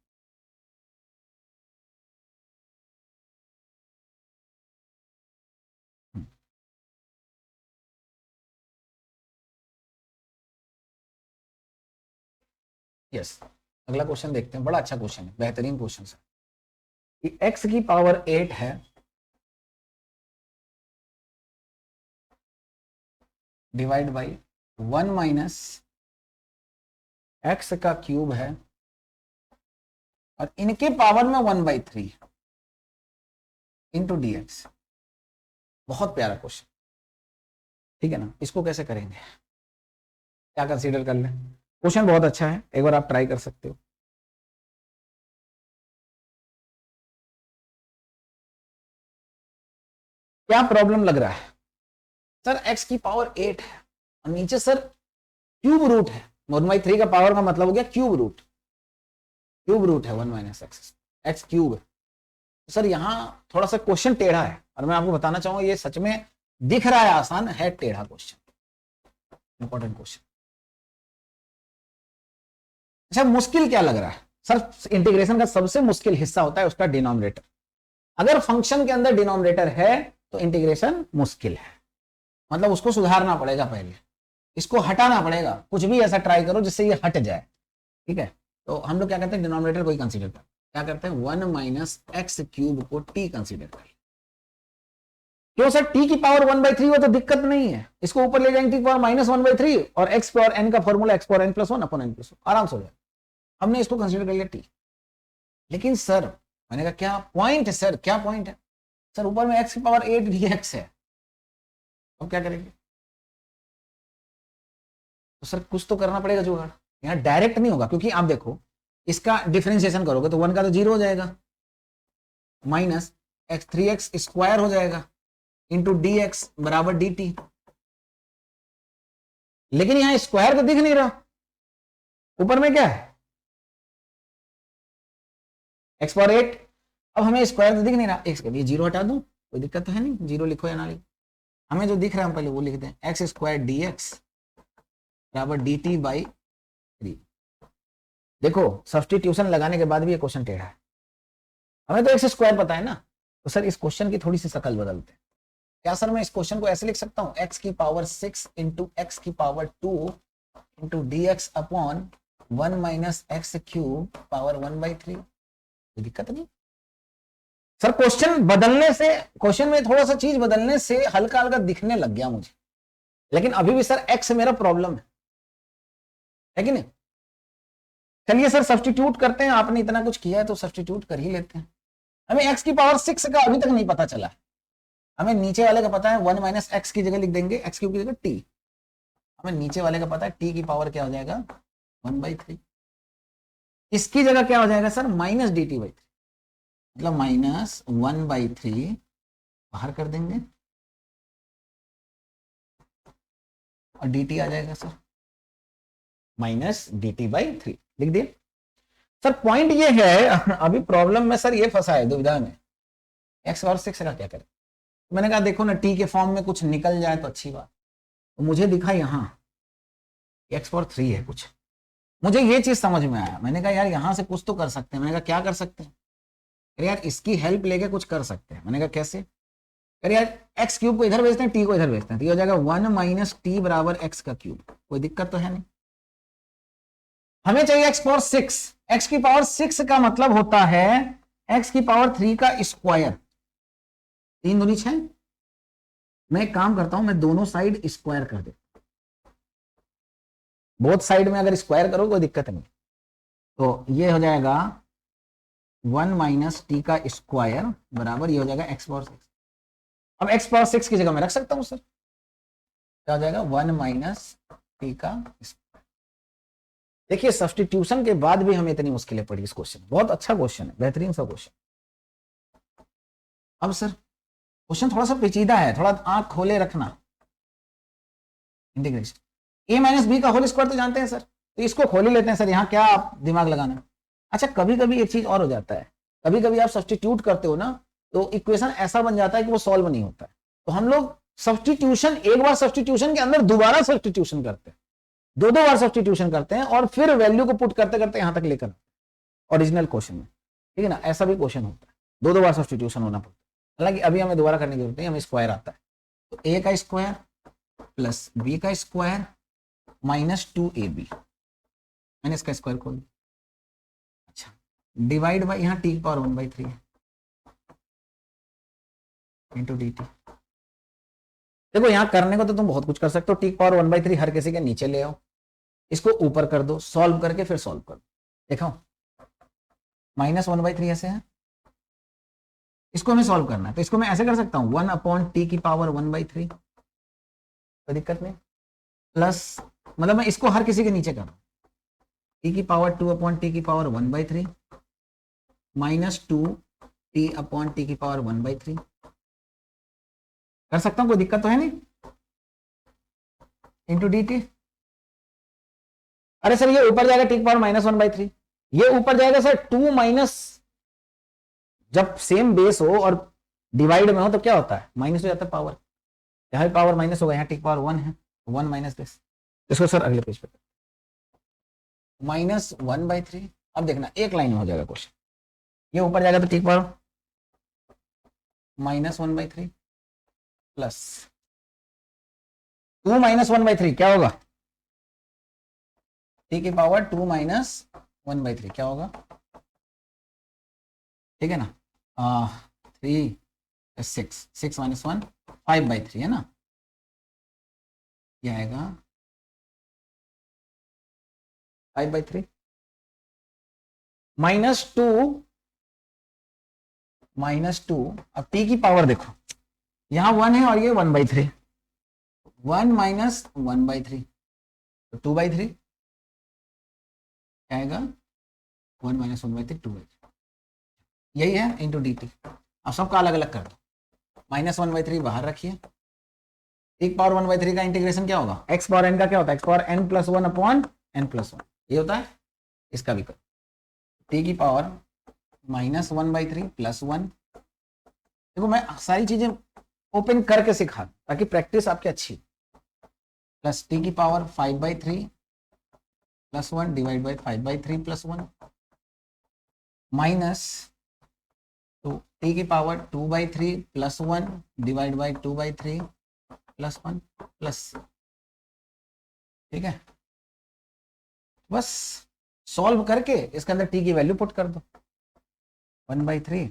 यस, अगला क्वेश्चन देखते हैं, बड़ा अच्छा क्वेश्चन है, बेहतरीन क्वेश्चन है कि x की पावर 8 है डिवाइड बाई 1 - x का क्यूब है और इनके पावर में 1/3 इंटू dx। बहुत प्यारा क्वेश्चन, ठीक है ना। इसको कैसे करेंगे, क्या कंसीडर कर लें? क्वेश्चन बहुत अच्छा है, एक बार आप ट्राई कर सकते हो। क्या प्रॉब्लम लग रहा है सर? x की पावर 8 है और नीचे सर क्यूब रूट है, 1/3 का पावर का मतलब हो गया क्यूब रूट, क्यूब रूट है 1 - x क्यूब है। सर यहाँ थोड़ा सा क्वेश्चन टेढ़ा है और मैं आपको बताना चाहूंगा ये सच में दिख रहा है आसान, है टेढ़ा क्वेश्चन, इंपॉर्टेंट क्वेश्चन। अच्छा, मुश्किल क्या लग रहा है सर? इंटीग्रेशन का सबसे मुश्किल हिस्सा होता है उसका डिनोमिनेटर। अगर फंक्शन के अंदर डिनोमिनेटर है तो इंटीग्रेशन मुश्किल है, मतलब उसको सुधारना पड़ेगा, पहले इसको हटाना पड़ेगा, कुछ भी ऐसा ट्राई करो जिससे ये हट जाए। ठीक है, तो हम लोग क्या करते हैं, डिनोमिनेटर को ही कंसीडर करते हैं। क्या करते हैं, 1 - x क्यूब को t कंसीडर कर। क्यों सर? t की पावर 1/3 हो तो दिक्कत नहीं है, इसको ऊपर ले जाएंगे, t की पावर -1/3 और x पावर n का formula x power n + 1 upon n + 1, आराम से हो जाएगा। हमने इसको कंसीडर कर लिया t। लेकिन सर मैंने कहा क्या पॉइंट है सर, क्या पॉइंट है सर? ऊपर में x की पावर 8 dx है, अब क्या करेंगे? तो सर कुछ तो करना पड़ेगा जुगाड़, यहाँ डायरेक्ट नहीं होगा, क्योंकि आप देखो इसका डिफरेंशिएशन करोगे तो 1 का तो 0 हो जाएगा, माइनस x 3x स्क्वायर हो जाएगा इंटू dx बराबर dt। लेकिन यहां स्क्वायर तो दिख नहीं रहा, ऊपर में क्या है x पावर 8। अब हमें स्क्वायर तो दिख नहीं रहा, x के लिए 0 हटा दूं, कोई दिक्कत तो है नहीं, 0 लिखो या ना लिखो, हमें जो दिख रहा है हम पहले वो लिख दें, x स्क्वायर dx बराबर dt बाई 3। देखो सब्स्टिट्यूशन लगाने के बाद भी ये क्वेश्चन टेढ़ा है, हमें तो x स्क्वायर पता है ना, तो सर इस क्वेश्चन की थोड़ी सी शक्ल बदलते हैं। क्या सर मैं इस क्वेश्चन को ऐसे लिख सकता हूं, x की पावर 6 इंटू x की power 2 into dx upon 1 - x cube power 1/3, कोई दिक्कत नहीं सर। क्वेश्चन बदलने से, क्वेश्चन में थोड़ा सा चीज बदलने से हल्का हल्का दिखने लग गया मुझे, लेकिन अभी भी सर x मेरा प्रॉब्लम है कि नहीं? चलिए सर सब्स्टिट्यूट करते हैं, आपने इतना कुछ किया है तो सब्स्टिट्यूट कर ही लेते हैं। हमें x की पावर 6 का अभी तक नहीं पता चला है, हमें नीचे वाले का पता है 1 - x की जगह लिख देंगे x क्यूब की जगह t, हमें नीचे वाले का पता है t की पावर क्या हो जाएगा 1/3, इसकी जगह क्या हो जाएगा सर -dt/3, मतलब -1/3 बाहर कर देंगे और dt आ जाएगा सर -dt/3, लिख दिए सर। पॉइंट ये है, अभी प्रॉब्लम में सर ये फंसा है दुविधा में, x पावर 6 का क्या करें। मैंने कहा देखो ना t के फॉर्म में कुछ निकल जाए तो अच्छी बात, तो मुझे दिखा यहाँ x पावर 3 है कुछ, मुझे ये चीज समझ में आया, मैंने कहा यार यहां से कुछ तो कर सकते हैं। मैंने कहा क्या कर सकते हैं, अरे यार इसकी हेल्प लेके कुछ कर सकते हैं। मैंने कहा कैसे, अरे यार एक्स क्यूब को इधर भेजते हैं, टी को इधर भेजते हैं, तो ये हो जाएगा 1 - टी बराबर एक्स का क्यूब, कोई दिक्कत तो है नहीं। हमें चाहिए एक्स पावर 6, एक्स की पावर 6 का मतलब होता है एक्स की पावर 3 का स्क्वायर, 3 दूनी 6। मैं एक काम करता हूं, मैं दोनों साइड स्क्वायर कर देता हूं, बोथ साइड में अगर स्क्वायर करो कोई दिक्कत नहीं। तो ये हो जाएगा 1 माइनस टी का स्क्वायर बराबर ये हो जाएगा एक्स पावर 6। अब एक्स पावर 6 की जगह मैं रख सकता हूं सर, क्या हो जाएगा 1 माइनस टी का स्क्वायर। देखिए सब्स्टिट्यूशन के बाद भी हमें इतनी मुश्किलें पड़ी इस क्वेश्चन, बहुत अच्छा क्वेश्चन है, बेहतरीन सा क्वेश्चन। अब सर क्वेश्चन थोड़ा सा पेचीदा है, थोड़ा आंख खोले रखना। इंटीग्रेशन ए माइनस बी का होल स्क्वायर तो जानते हैं सर, तो इसको खोल ही लेते हैं सर, यहाँ क्या आप दिमाग लगाना। अच्छा कभी कभी एक चीज और हो जाता है, कभी कभी आप सब्स्टिट्यूट करते हो ना तो इक्वेशन ऐसा बन जाता है कि वो सॉल्व नहीं होता है। तो हम लोग सब्स्टिट्यूशन, एक बार सब्स्टिट्यूशन के अंदर दोबारा सब्स्टिट्यूशन करते हैं, दो दो बार सब्स्टिट्यूशन करते हैं और फिर वैल्यू को पुट करते करते यहां तक लेकर ओरिजिनल क्वेश्चन में, ठीक है ना। ऐसा भी क्वेश्चन होता है, दो दो बार सब्स्टिट्यूशन होना पड़ता है। हालांकि अभी हमें दोबारा करने की जरूरत नहीं, हमें स्क्वायर आता है। तो ए का स्क्वायर प्लस बी का स्क्वायर माइनस 2ab, मैंने इसका स्क्वायर खोल दिया। अच्छा डिवाइड बाई यहाँ टी पावर 1/3 है इंटू डी टी। देखो यहाँ करने को तो तुम बहुत कुछ कर सकते हो, टी पावर 1/3 हर किसी के नीचे ले आओ, इसको ऊपर कर दो, सॉल्व करके फिर सॉल्व कर दो। देखो -1/3 ऐसे है, इसको हमें सॉल्व करना है तो इसको मैं ऐसे कर सकता हूँ 1/t की पावर 1/3, कोई दिक्कत नहीं। प्लस मतलब मैं इसको हर किसी के नीचे कर रहा हूँ, टी की पावर 2/t की पावर 1/3 माइनस 2t/t की पावर 1/3 कर सकता हूँ, कोई दिक्कत तो है नहीं। इंटू डी टी, अरे सर ये ऊपर जाएगा टी की पावर -1/3, ये ऊपर जाएगा सर 2 माइनस, जब सेम बेस हो और डिवाइड में हो तो क्या होता है माइनस हो जाता है पावर, यहाँ पावर माइनस होगा, यहाँ टी की पावर 1 है, 1 माइनस दिस। इसको सर अगले पेज पे -1/3। अब देखना एक लाइन में हो जाएगा क्वेश्चन, ये ऊपर जाएगा तो टी की पावर -1/3 प्लस 2 -1/3 क्या होगा, टी की पावर 2 -1/3 क्या होगा, ठीक है ना। 3 6 6 - 1 5/3 है ना, ये आएगा 5/3 -2 अब टी की पावर देखो यहाँ 1 है और ये 1/3, 1 - 1/3 तो 2/3 आएगा, 1 - 1/3 2/3, यही है इंटू डी टी। अब सबका अलग अलग कर दो, -1/3 बाहर रखिए, एक पावर 1/3 का इंटीग्रेशन क्या होगा, एक्स पावर एन का क्या होता है, एक्स पावर n+1/n+1 ये होता है, इसका भी कर टी की पावर -1/3 + 1। देखो मैं सारी चीजें ओपन करके सिखा ताकि प्रैक्टिस आपकी अच्छी, प्लस टी की पावर 5/3 + 1 डिवाइड बाई 5/3 + 1 माइनस तो टी की पावर 2/3 + 1 डिवाइड बाई 2/3 + 1 प्लस, ठीक है। बस सॉल्व करके इसके अंदर टी की वैल्यू पुट कर दो, 1/3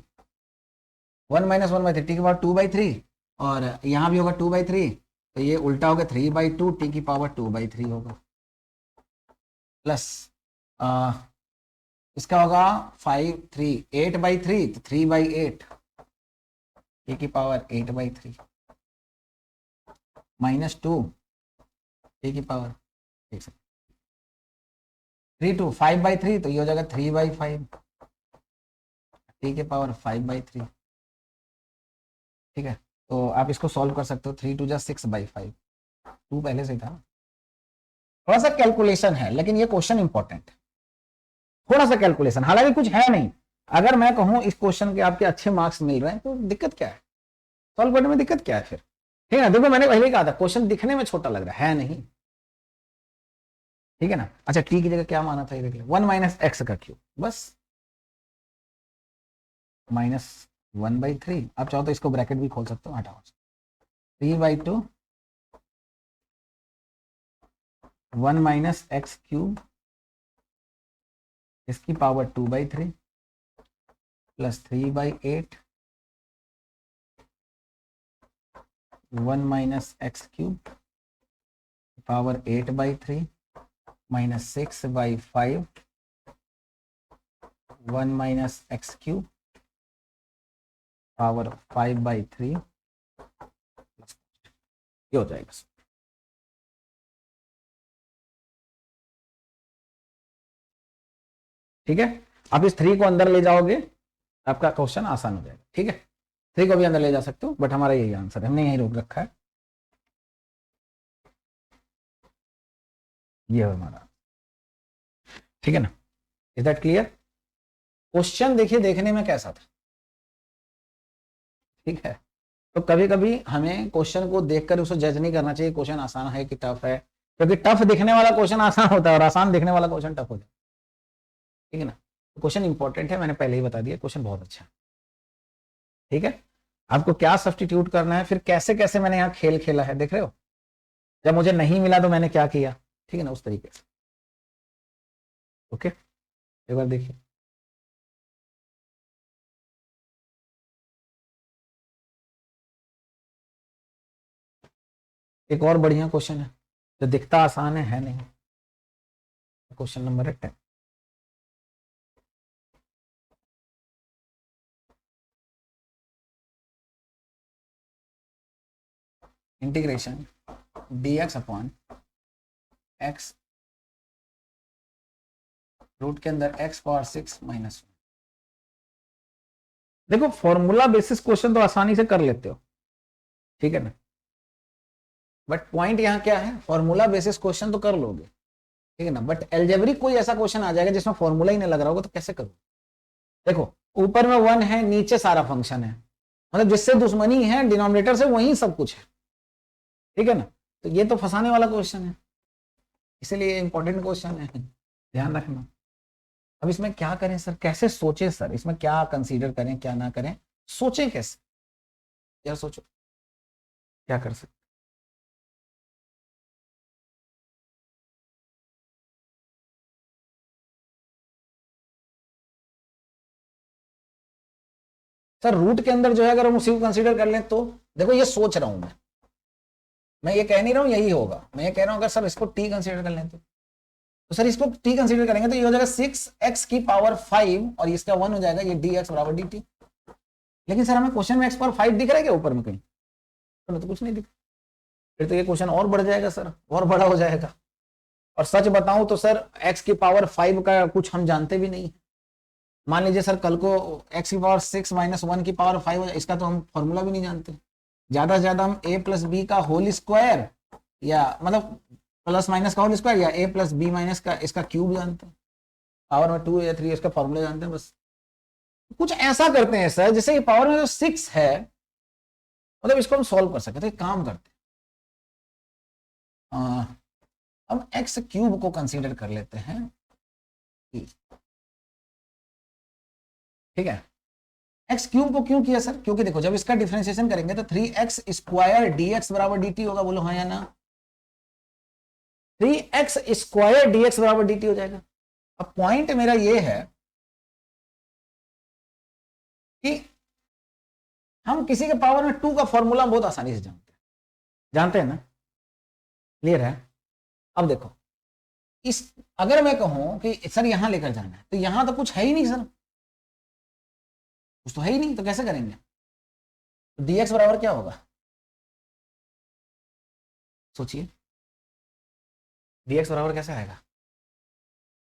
1 - 1/3 टी की पावर 2/3 और यहाँ भी होगा 2/3 तो ये उल्टा होगा 3/2 टी की पावर 2/3 होगा प्लस इसका होगा 8/3 तो 3/8 टी की पावर 8/3 -2 टी की पावर 3 2 5/3 तो ये हो जाएगा 3/5 टी की पावर 5/3, ठीक है। तो आप इसको सॉल्व कर सकते हो, 3 2 6/5, 2 पहले से था। थोड़ा सा कैलकुलेशन है लेकिन ये क्वेश्चन इंपॉर्टेंट है, थोड़ा सा कैलकुलेशन, हालांकि कुछ है नहीं। अगर मैं कहूं इस क्वेश्चन के आपके अच्छे मार्क्स मिल रहे हैं तो दिक्कत क्या है, सॉल्व करने में दिक्कत क्या है फिर, ठीक है। देखो मैंने पहले कहा था क्वेश्चन दिखने में छोटा लग रहा है नहीं, ठीक है ना। अच्छा टी की जगह क्या माना था ये देख ले, 1 - x का क्यूब, बस -1/3। आप चाहो तो इसको ब्रैकेट भी खोल सकते हो, हटाओ 3/2 1 - x³ इसकी power 2/3 plus 3/8 1 minus x cube power 8/3 minus 6/5 1 minus x cube power 5/3 ये हो जाएगा। ठीक है, आप इस 3 को अंदर ले जाओगे आपका क्वेश्चन आसान हो जाएगा। ठीक है, 3 को भी अंदर ले जा सकते हो, बट हमारा यही आंसर है, हमने यही रोक रखा है, ये है हमारा। ठीक है ना, इज दैट क्लियर? क्वेश्चन देखिए देखने में कैसा था, ठीक है, तो कभी कभी हमें क्वेश्चन को देखकर उसको जज नहीं करना चाहिए क्वेश्चन आसान है कि टफ है, क्योंकि टफ दिखने वाला क्वेश्चन आसान होता है और आसान दिखने वाला क्वेश्चन टफ हो जाता है। ठीक है ना, क्वेश्चन इंपॉर्टेंट है, मैंने पहले ही बता दिया, क्वेश्चन बहुत अच्छा है। ठीक है, आपको क्या सब्स्टिट्यूट करना है, फिर कैसे कैसे मैंने यहाँ खेल खेला है, देख रहे हो, जब मुझे नहीं मिला तो मैंने क्या किया। ठीक है ना, उस तरीके से। ओके, एक बार देखिए, एक और बढ़िया क्वेश्चन है जो दिखता आसान है नहीं। Question number 10, integration dx upon x root के अंदर x पावर 6 माइनस 1। देखो फॉर्मूला बेसिस क्वेश्चन तो आसानी से कर लेते हो, ठीक है ना, बट पॉइंट यहाँ क्या है, फॉर्मूला बेसिस क्वेश्चन तो कर लोगे, ठीक है ना, बट एल्जेब्रिक कोई ऐसा क्वेश्चन आ जाएगा जिसमें फॉर्मूला ही नहीं लग रहा होगा तो कैसे करोगे। देखो ऊपर में 1 है, नीचे सारा फंक्शन है, मतलब जिससे दुश्मनी है डिनोमिनेटर से वही सब कुछ है। ठीक है ना, तो ये तो फंसाने वाला क्वेश्चन है, इसीलिए इंपॉर्टेंट क्वेश्चन है, ध्यान रखना। अब इसमें क्या करें सर, कैसे सोचे सर, इसमें क्या कंसीडर करें क्या ना करें, सोचें कैसे, यार सोचो क्या कर सकते। सर रूट के अंदर जो है अगर हम उसी को कंसीडर कर लें तो, देखो ये सोच रहा हूं मैं ये कह नहीं रहा हूं यही होगा, मैं ये कह रहा हूं अगर सर इसको टी कंसीडर कर लें तो सर इसको टी कंसीडर करेंगे तो ये हो जाएगा 6x की पावर 5 और इसका 1 हो जाएगा, ये dx बराबर dt। लेकिन सर हमें क्वेश्चन में x पावर 5 दिख रहा है क्या ऊपर में कहीं, तो कुछ नहीं दिख, फिर तो ये क्वेश्चन और बढ़ जाएगा सर, और बड़ा हो जाएगा। और सच बताऊं तो सर x की पावर 5 का कुछ हम जानते भी नहीं है। मान लीजिए सर कल को x की पावर 6 माइनस 1 की पावर 5 हो जाए, इसका तो हम फॉर्मूला भी नहीं जानते। ज्यादा से ज्यादा हम a प्लस बी का होल स्क्वायर या मतलब प्लस माइनस का होल स्क्वायर या a प्लस बी माइनस का इसका क्यूब जानते हैं, पावर में 2 या 3 इसका फॉर्मूला जानते हैं बस। कुछ ऐसा करते हैं सर जैसे पावर में जो 6 है मतलब इसको हम सॉल्व कर सकते हैं, काम करते हैं, हम एक्स क्यूब को कंसीडर कर लेते हैं, ठीक है। एक्स क्यूब को क्यों किया सर, क्योंकि देखो जब इसका डिफरेंशिएशन करेंगे तो 3x स्क्वायर dx बराबर dt होगा, बोलो हाँ या ना, 3x स्क्वायर dx बराबर dt हो जाएगा। अब पॉइंट मेरा ये है कि हम किसी के पावर में 2 का फॉर्मूला बहुत आसानी से जानते हैं ना, क्लियर है। अब देखो इस अगर मैं कहूं कि सर यहां लेकर जाना है तो यहां तो कुछ है ही नहीं सर, कुछ तो है ही नहीं, तो कैसे करेंगे, तो dx बराबर क्या होगा, सोचिए dx बराबर कैसे आएगा,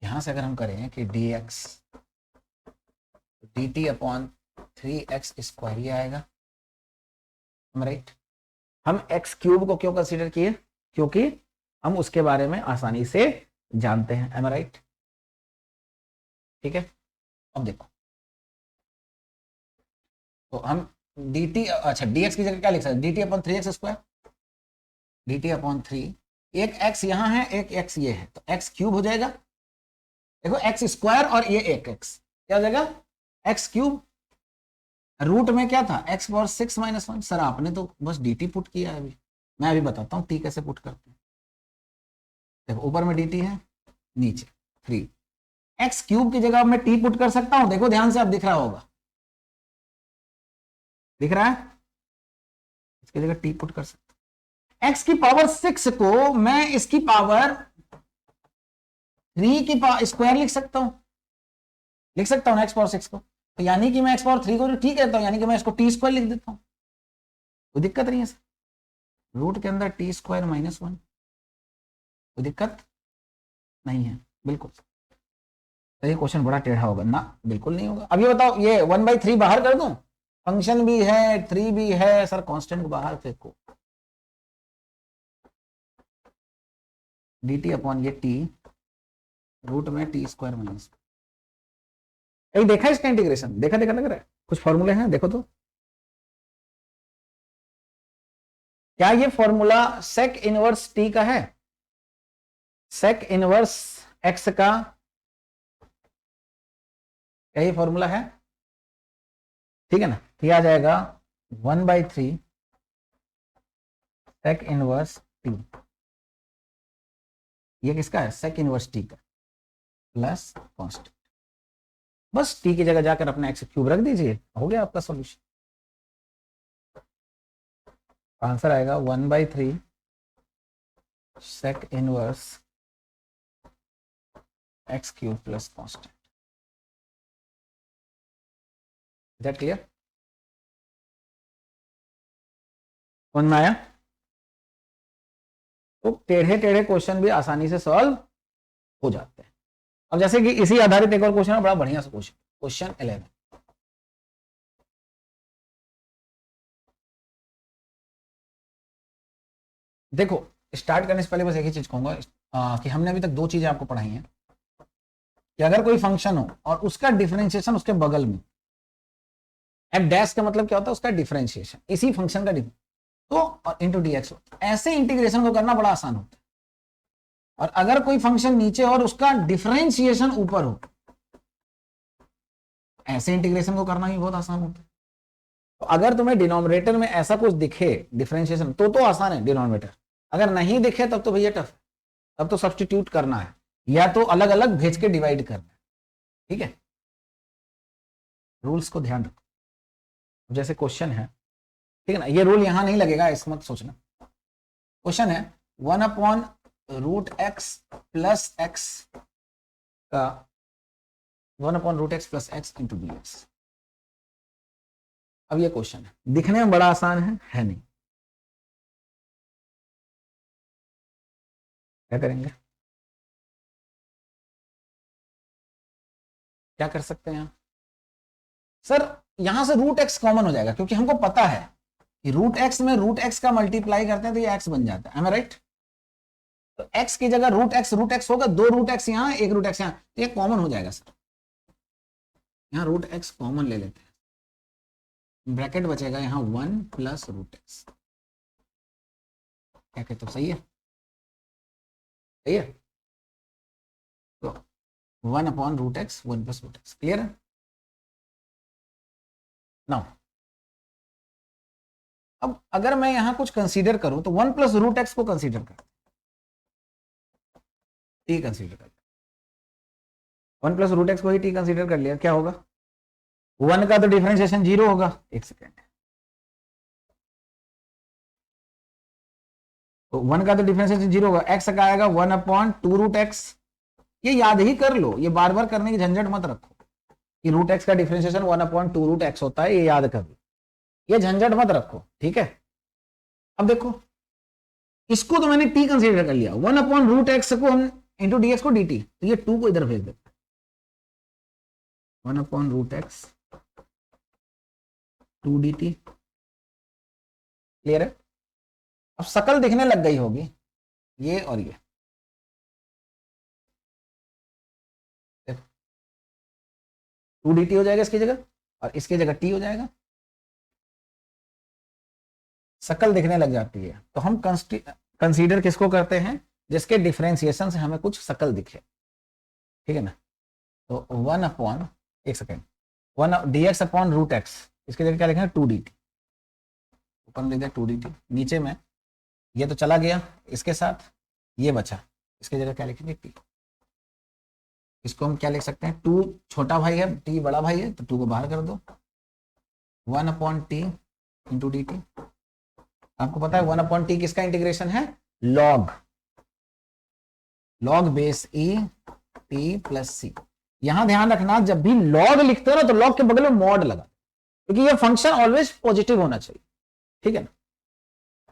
यहां से अगर हम करें कि dx dt upon 3x square ही आएगा, राइट। हम x क्यूब को क्यों कंसीडर किए, क्योंकि हम उसके बारे में आसानी से जानते हैं, एम राइट। ठीक है, अब देखो तो हम dt, अच्छा dx की जगह क्या लिख सकते हैं, dt upon 3x square, dt upon 3, एक x यहां है एक x ये है तो x क्यूब हो जाएगा, देखो x स्क्वायर और ये एक x क्या हो जाएगा x क्यूब, रूट में क्या था x पावर 6 माइनस 1। सर आपने तो बस dt पुट किया है, अभी मैं अभी बताता हूँ t कैसे पुट करते हैं। देखो ऊपर में dt है, नीचे 3, x क्यूब की जगह मैं t पुट कर सकता हूँ, देखो ध्यान से आप दिख रहा होगा, दिख रहा है, इसकी जगह टी पुट कर सकते हैं। एक्स की पावर 6 को मैं इसकी पावर 3 की स्क्वायर लिख सकता हूं, लिख सकता हूं ना एक्स पावर 6 को, तो यानी कि मैं एक्स पावर 3 को ठीक कहता हूं, यानी कि मैं इसको टी स्क्वायर लिख देता हूं, कोई दिक्कत नहीं है सर। रूट के अंदर टी स्क्वायर -1, कोई दिक्कत नहीं है, बिल्कुल। तो ये क्वेश्चन बड़ा टेढ़ा होगा ना, बिल्कुल नहीं होगा। अब ये बताओ, ये 1/3 बाहर कर दूं, फंक्शन भी है 3 भी है सर, कांस्टेंट को बाहर फेंको, dt अपॉन ये t रूट में टी स्क्वायर माइनस, कहीं देखा इसका इंटीग्रेशन, देखा देखा लग रहा है, कुछ फॉर्मूले हैं देखो तो, क्या ये फॉर्मूला सेक इनवर्स टी का है, सेक इनवर्स एक्स का, क्या ये फॉर्मूला है? ठीक है ना, ये आ जाएगा 1/3 सेक इनवर्स टी, ये किसका है? सेक इनवर्स टी का, प्लस कांस्टेंट, बस टी की जगह जाकर अपना एक्स क्यूब रख दीजिए, हो गया आपका सॉल्यूशन। आंसर आएगा 1/3 sec inverse x cube plus constant. That clear? समझ में आया? तो टेढ़े टेढ़े क्वेश्चन भी आसानी से सॉल्व हो जाते हैं। अब जैसे कि इसी आधारित एक और क्वेश्चन है, बड़ा बढ़िया सा क्वेश्चन, क्वेश्चन 11। देखो, स्टार्ट करने से पहले बस एक ही चीज कहूंगा कि हमने अभी तक दो चीजें आपको पढ़ाई हैं, कि अगर कोई फंक्शन हो और उसका डिफरेंशिएशन उसके बगल में, एफ डैश का मतलब क्या होता है? उसका डिफरेंशिएशन, इसी फंक्शन का तो इंटू dx, ऐसे इंटीग्रेशन को करना बड़ा आसान होता है। और अगर कोई फंक्शन नीचे और उसका डिफरेंशिएशन ऊपर हो, ऐसे इंटीग्रेशन को करना भी बहुत आसान होता है। तो अगर तुम्हें डिनोमिनेटर में ऐसा कुछ दिखे डिफरेंशिएशन, तो आसान है डिनोमिनेटर, अगर नहीं दिखे तब तो भैया टफ है, तब तो सब्स्टिट्यूट करना है, या तो अलग अलग भेज के डिवाइड करना है। ठीक है, रूल्स को ध्यान रखो। जैसे क्वेश्चन है, ठीक है ना, ये रूल यहां नहीं लगेगा, इसका मत सोचना। क्वेश्चन है 1/√x प्लस एक्स का 1/√x plus x into dx। अब ये क्वेश्चन है, दिखने में बड़ा आसान है नहीं। क्या करेंगे, क्या कर सकते हैं सर? यहां से √x कॉमन हो जाएगा, क्योंकि हमको पता है कि √x में √x का मल्टीप्लाई करते हैं तो ये x बन जाता है, राइट? तो x की जगह √x होगा, 2 √x यहां, 1 √x यहां, तो ये कॉमन हो जाएगा सर। यहां √x कॉमन ले लेते हैं, ब्रैकेट बचेगा यहां 1 प्लस √x। क्या कहते हो, सही है? सही है, तो 1/√x 1 प्लस √x, क्लियर है? नाउ अब अगर मैं यहां कुछ कंसीडर करूं तो 1 प्लस √x को कंसीडर कर, टी कंसीडर कर, 1 प्लस √x को ही टी कंसीडर कर लिया, क्या होगा? 1 का तो डिफरेंशिएशन 0 होगा, एक सेकेंड, तो 1 का तो डिफरेंशिएशन 0 होगा, x का आएगा 1/2√x। ये याद ही कर लो, ये बार बार करने की झंझट मत रखो कि √x का डिफरेंशिएशन 1/2√x होता है, ये याद कर लो, ये झंझट मत रखो, ठीक है? अब देखो, इसको तो मैंने t कंसीडर कर लिया, 1/√x को हम इंटू dx को dt, तो ये 2 को इधर भेज देते, 1/√x 2 dt, क्लियर है? अब शकल दिखने लग गई होगी, ये और ये, 2 dt हो जाएगा इसकी जगह, और इसकी जगह t हो जाएगा, शकल दिखने लग जाती है। तो हम कंसीडर किसको करते हैं? जिसके डिफरेंशिएशन से हमें कुछ शकल दिखे, ठीक है ना? तो 1 dx अपॉन √x, इसकी जगह क्या लिखेंगे? 2 dt, ऊपर लिख दिया 2 dt, नीचे में ये तो चला गया इसके साथ, ये बचा, इसकी जगह क्या लिखेंगे? t। इसको हम क्या लिख सकते हैं? 2 छोटा भाई है, t बड़ा भाई है, तो 2 को बाहर कर दो, 1/t इंटू डी टी। आपको पता है 1/t किसका इंटीग्रेशन है? Log, log base e t plus C. यहां ध्यान रखना, जब भी लॉग लिखते हो ना तो लॉग के बगल में मॉड लगा, क्योंकि ये फंक्शन ऑलवेज पॉजिटिव होना चाहिए, ठीक है ना।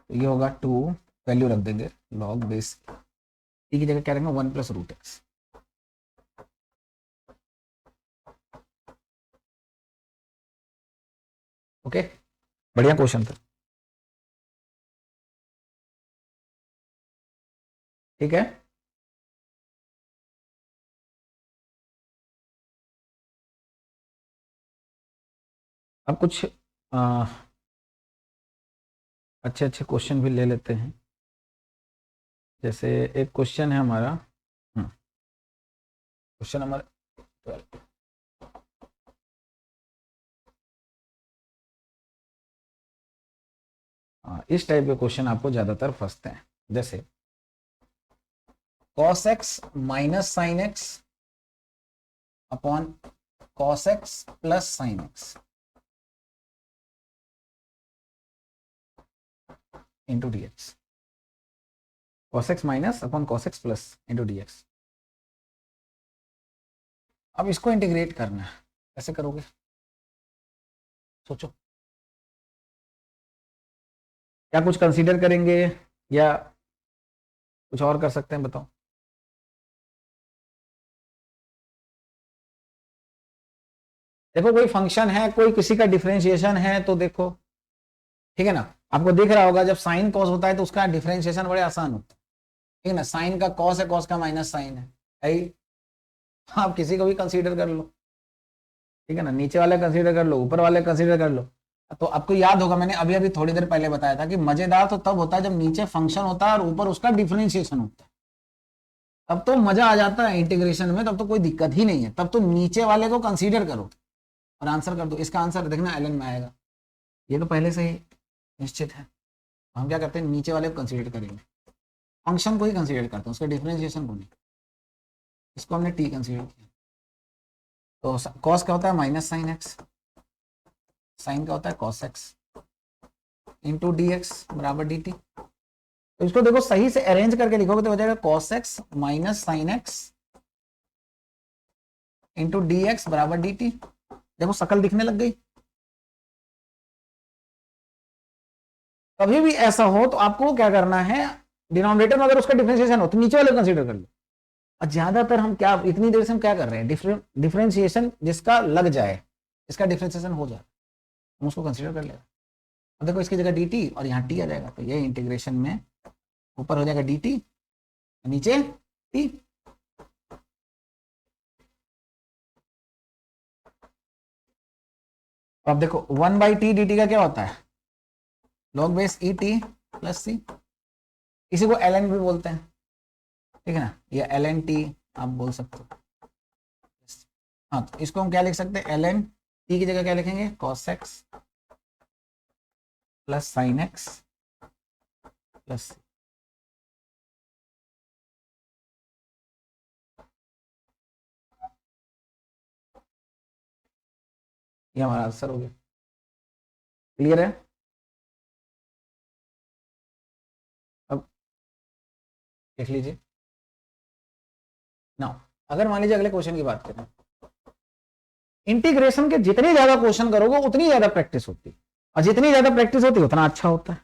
तो ये होगा 2, वैल्यू रख देंगे लॉग बेस टी की जगह क्या रखेंगे 1 प्लस रूट एक्स। ओके, बढ़िया क्वेश्चन था, ठीक है। अब कुछ अच्छे अच्छे क्वेश्चन भी ले लेते हैं। जैसे एक क्वेश्चन है हमारा, क्वेश्चन नंबर 12। इस टाइप के क्वेश्चन आपको ज्यादातर फंसते हैं। जैसे cos x minus sine x upon cos x plus sine x into d x. cos x minus upon cos x plus into d x. अब इसको इंटीग्रेट करना है, कैसे करोगे सोचो। क्या कुछ कंसीडर करेंगे या कुछ और कर सकते हैं, बताओ। देखो कोई फंक्शन है, कोई किसी का डिफरेंशिएशन है, तो देखो ठीक है ना, आपको दिख रहा होगा जब साइन कॉस होता है तो उसका डिफरेंशिएशन बड़े आसान होता है, ठीक है ना। साइन का कॉस है, कॉस का माइनस साइन है, आप किसी को भी कंसीडर कर लो, ठीक है ना। नीचे वाले कंसीडर कर लो, ऊपर वाले कंसीडर कर लो। तो आपको याद होगा मैंने अभी अभी थोड़ी देर पहले बताया था कि मजेदार तो तब होता है जब नीचे फंक्शन होता है और ऊपर उसका डिफरेंशिएशन होता है, तब तो मजा आ जाता है इंटीग्रेशन में, तब तो कोई दिक्कत ही नहीं है। तब तो नीचे वाले को कंसीडर करो और आंसर कर दो। इसका आंसर देखना ln में आएगा, ये तो पहले से ही निश्चित है। हम क्या करते हैं, नीचे वाले को कंसीडर करेंगे, फंक्शन को ही कंसीडर करते हैं, उसका डिफरेंशिएशन को नहीं। इसको हमने टी कंसीडर किया, तो कॉस क्या होता है माइनस साइन एक्स, साइन का होता है cos x into d x बराबर डी टी। तो इसको देखो सही से अरेंज करके लिखोगे तो हो जाएगा cos x minus sine x into d x बराबर डी टी। देखो शकल दिखने लग गई। कभी भी ऐसा हो तो आपको क्या करना है, डिनोमिनेटर में अगर उसका डिफरेंशिएशन हो तो नीचे वाले कंसीडर कर लो। और ज्यादातर हम क्या इतनी देर से हम क्या कर रहे हैं, डिफरेंशिएशन जिसका लग जाए, इसका डिफरेंशिएशन हो जाए, हम उसको कंसीडर कर लेगा। अब देखो इसकी जगह डी टी और यहाँ टी आ जाएगा, तो ये इंटीग्रेशन में ऊपर हो जाएगा डी टी, नीचे टी। अब देखो 1/t dt का क्या होता है, log base e t plus C. इसी को ln भी बोलते हैं, ठीक है ना, या ln t आप बोल सकते हो। हाँ, तो इसको हम क्या लिख सकते हैं, ln t की जगह क्या लिखेंगे cos x plus sine x plus C. ये हमारा आंसर हो गया। क्लियर है। अब देख लीजिए ना, अगर मान लीजिए अगले क्वेश्चन की बात करें, इंटीग्रेशन के जितनी ज्यादा क्वेश्चन करोगे उतनी ज्यादा प्रैक्टिस होती है, और जितनी ज्यादा प्रैक्टिस होती है उतना अच्छा होता है,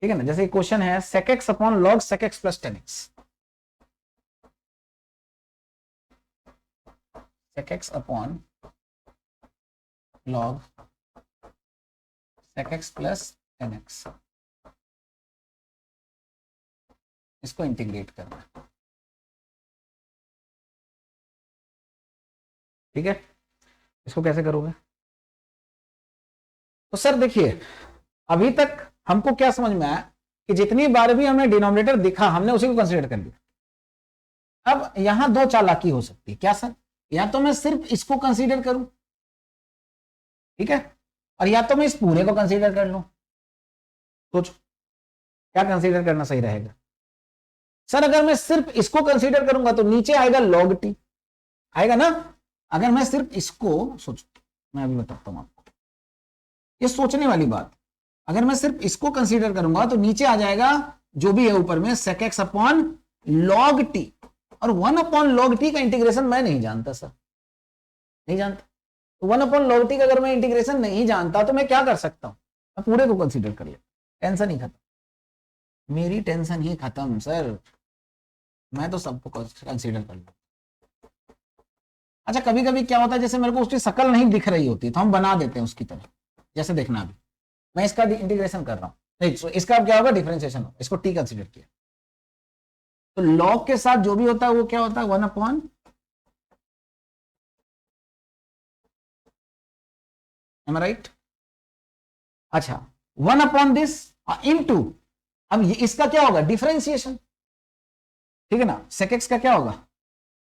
ठीक है ना। जैसे क्वेश्चन है sec x upon log sec x plus 10x, sec x upon log sec x plus 10x, इसको इंटीग्रेट करना है, ठीक है। इसको कैसे करोगे, तो सर देखिए अभी तक हमको क्या समझ में आया कि जितनी बार भी हमें डिनोमिनेटर दिखा हमने उसी को कंसीडर कर लिया। अब यहां दो चालाकी हो सकती है, क्या सर, या तो मैं सिर्फ इसको कंसीडर करूं, ठीक है, और या तो मैं इस पूरे को कंसीडर कर लूं। सोचो क्या कंसीडर करना सही रहेगा। सर अगर मैं सिर्फ इसको कंसीडर करूंगा तो नीचे आएगा log t, आएगा ना। अगर मैं सिर्फ इसको सोचो, मैं अभी बताता हूं आपको, ये सोचने वाली बात, अगर मैं सिर्फ इसको कंसीडर करूंगा तो नीचे आ जाएगा जो भी है ऊपर में sec x upon log t, और 1 अपॉन log t का इंटीग्रेशन मैं नहीं जानता सर, नहीं जानता। तो 1 अपॉन log t का अगर मैं इंटीग्रेशन नहीं जानता तो मैं क्या कर सकता हूं, मैं पूरे को कंसीडर कर लिया, टेंशन ही खत्म, मेरी टेंशन ही खत्म सर, मैं तो सबको कंसीडर कर लूँ। अच्छा कभी कभी क्या होता है, जैसे मेरे को उसकी शक्ल नहीं दिख रही होती तो हम बना देते हैं उसकी तरह, जैसे देखना अभी मैं इसका इंटीग्रेशन कर रहा हूं, नहीं तो इसका अब क्या होगा, डिफरेंशिएशन होगा, इसको टी कंसीडर किया तो लॉग के साथ जो भी होता है वो क्या होता है 1 अपॉन, एम आई राइट। अच्छा 1 अपॉन दिस इनटू, अब ये इसका क्या होगा डिफरेंशिएशन, ठीक है ना। sec x का क्या होगा,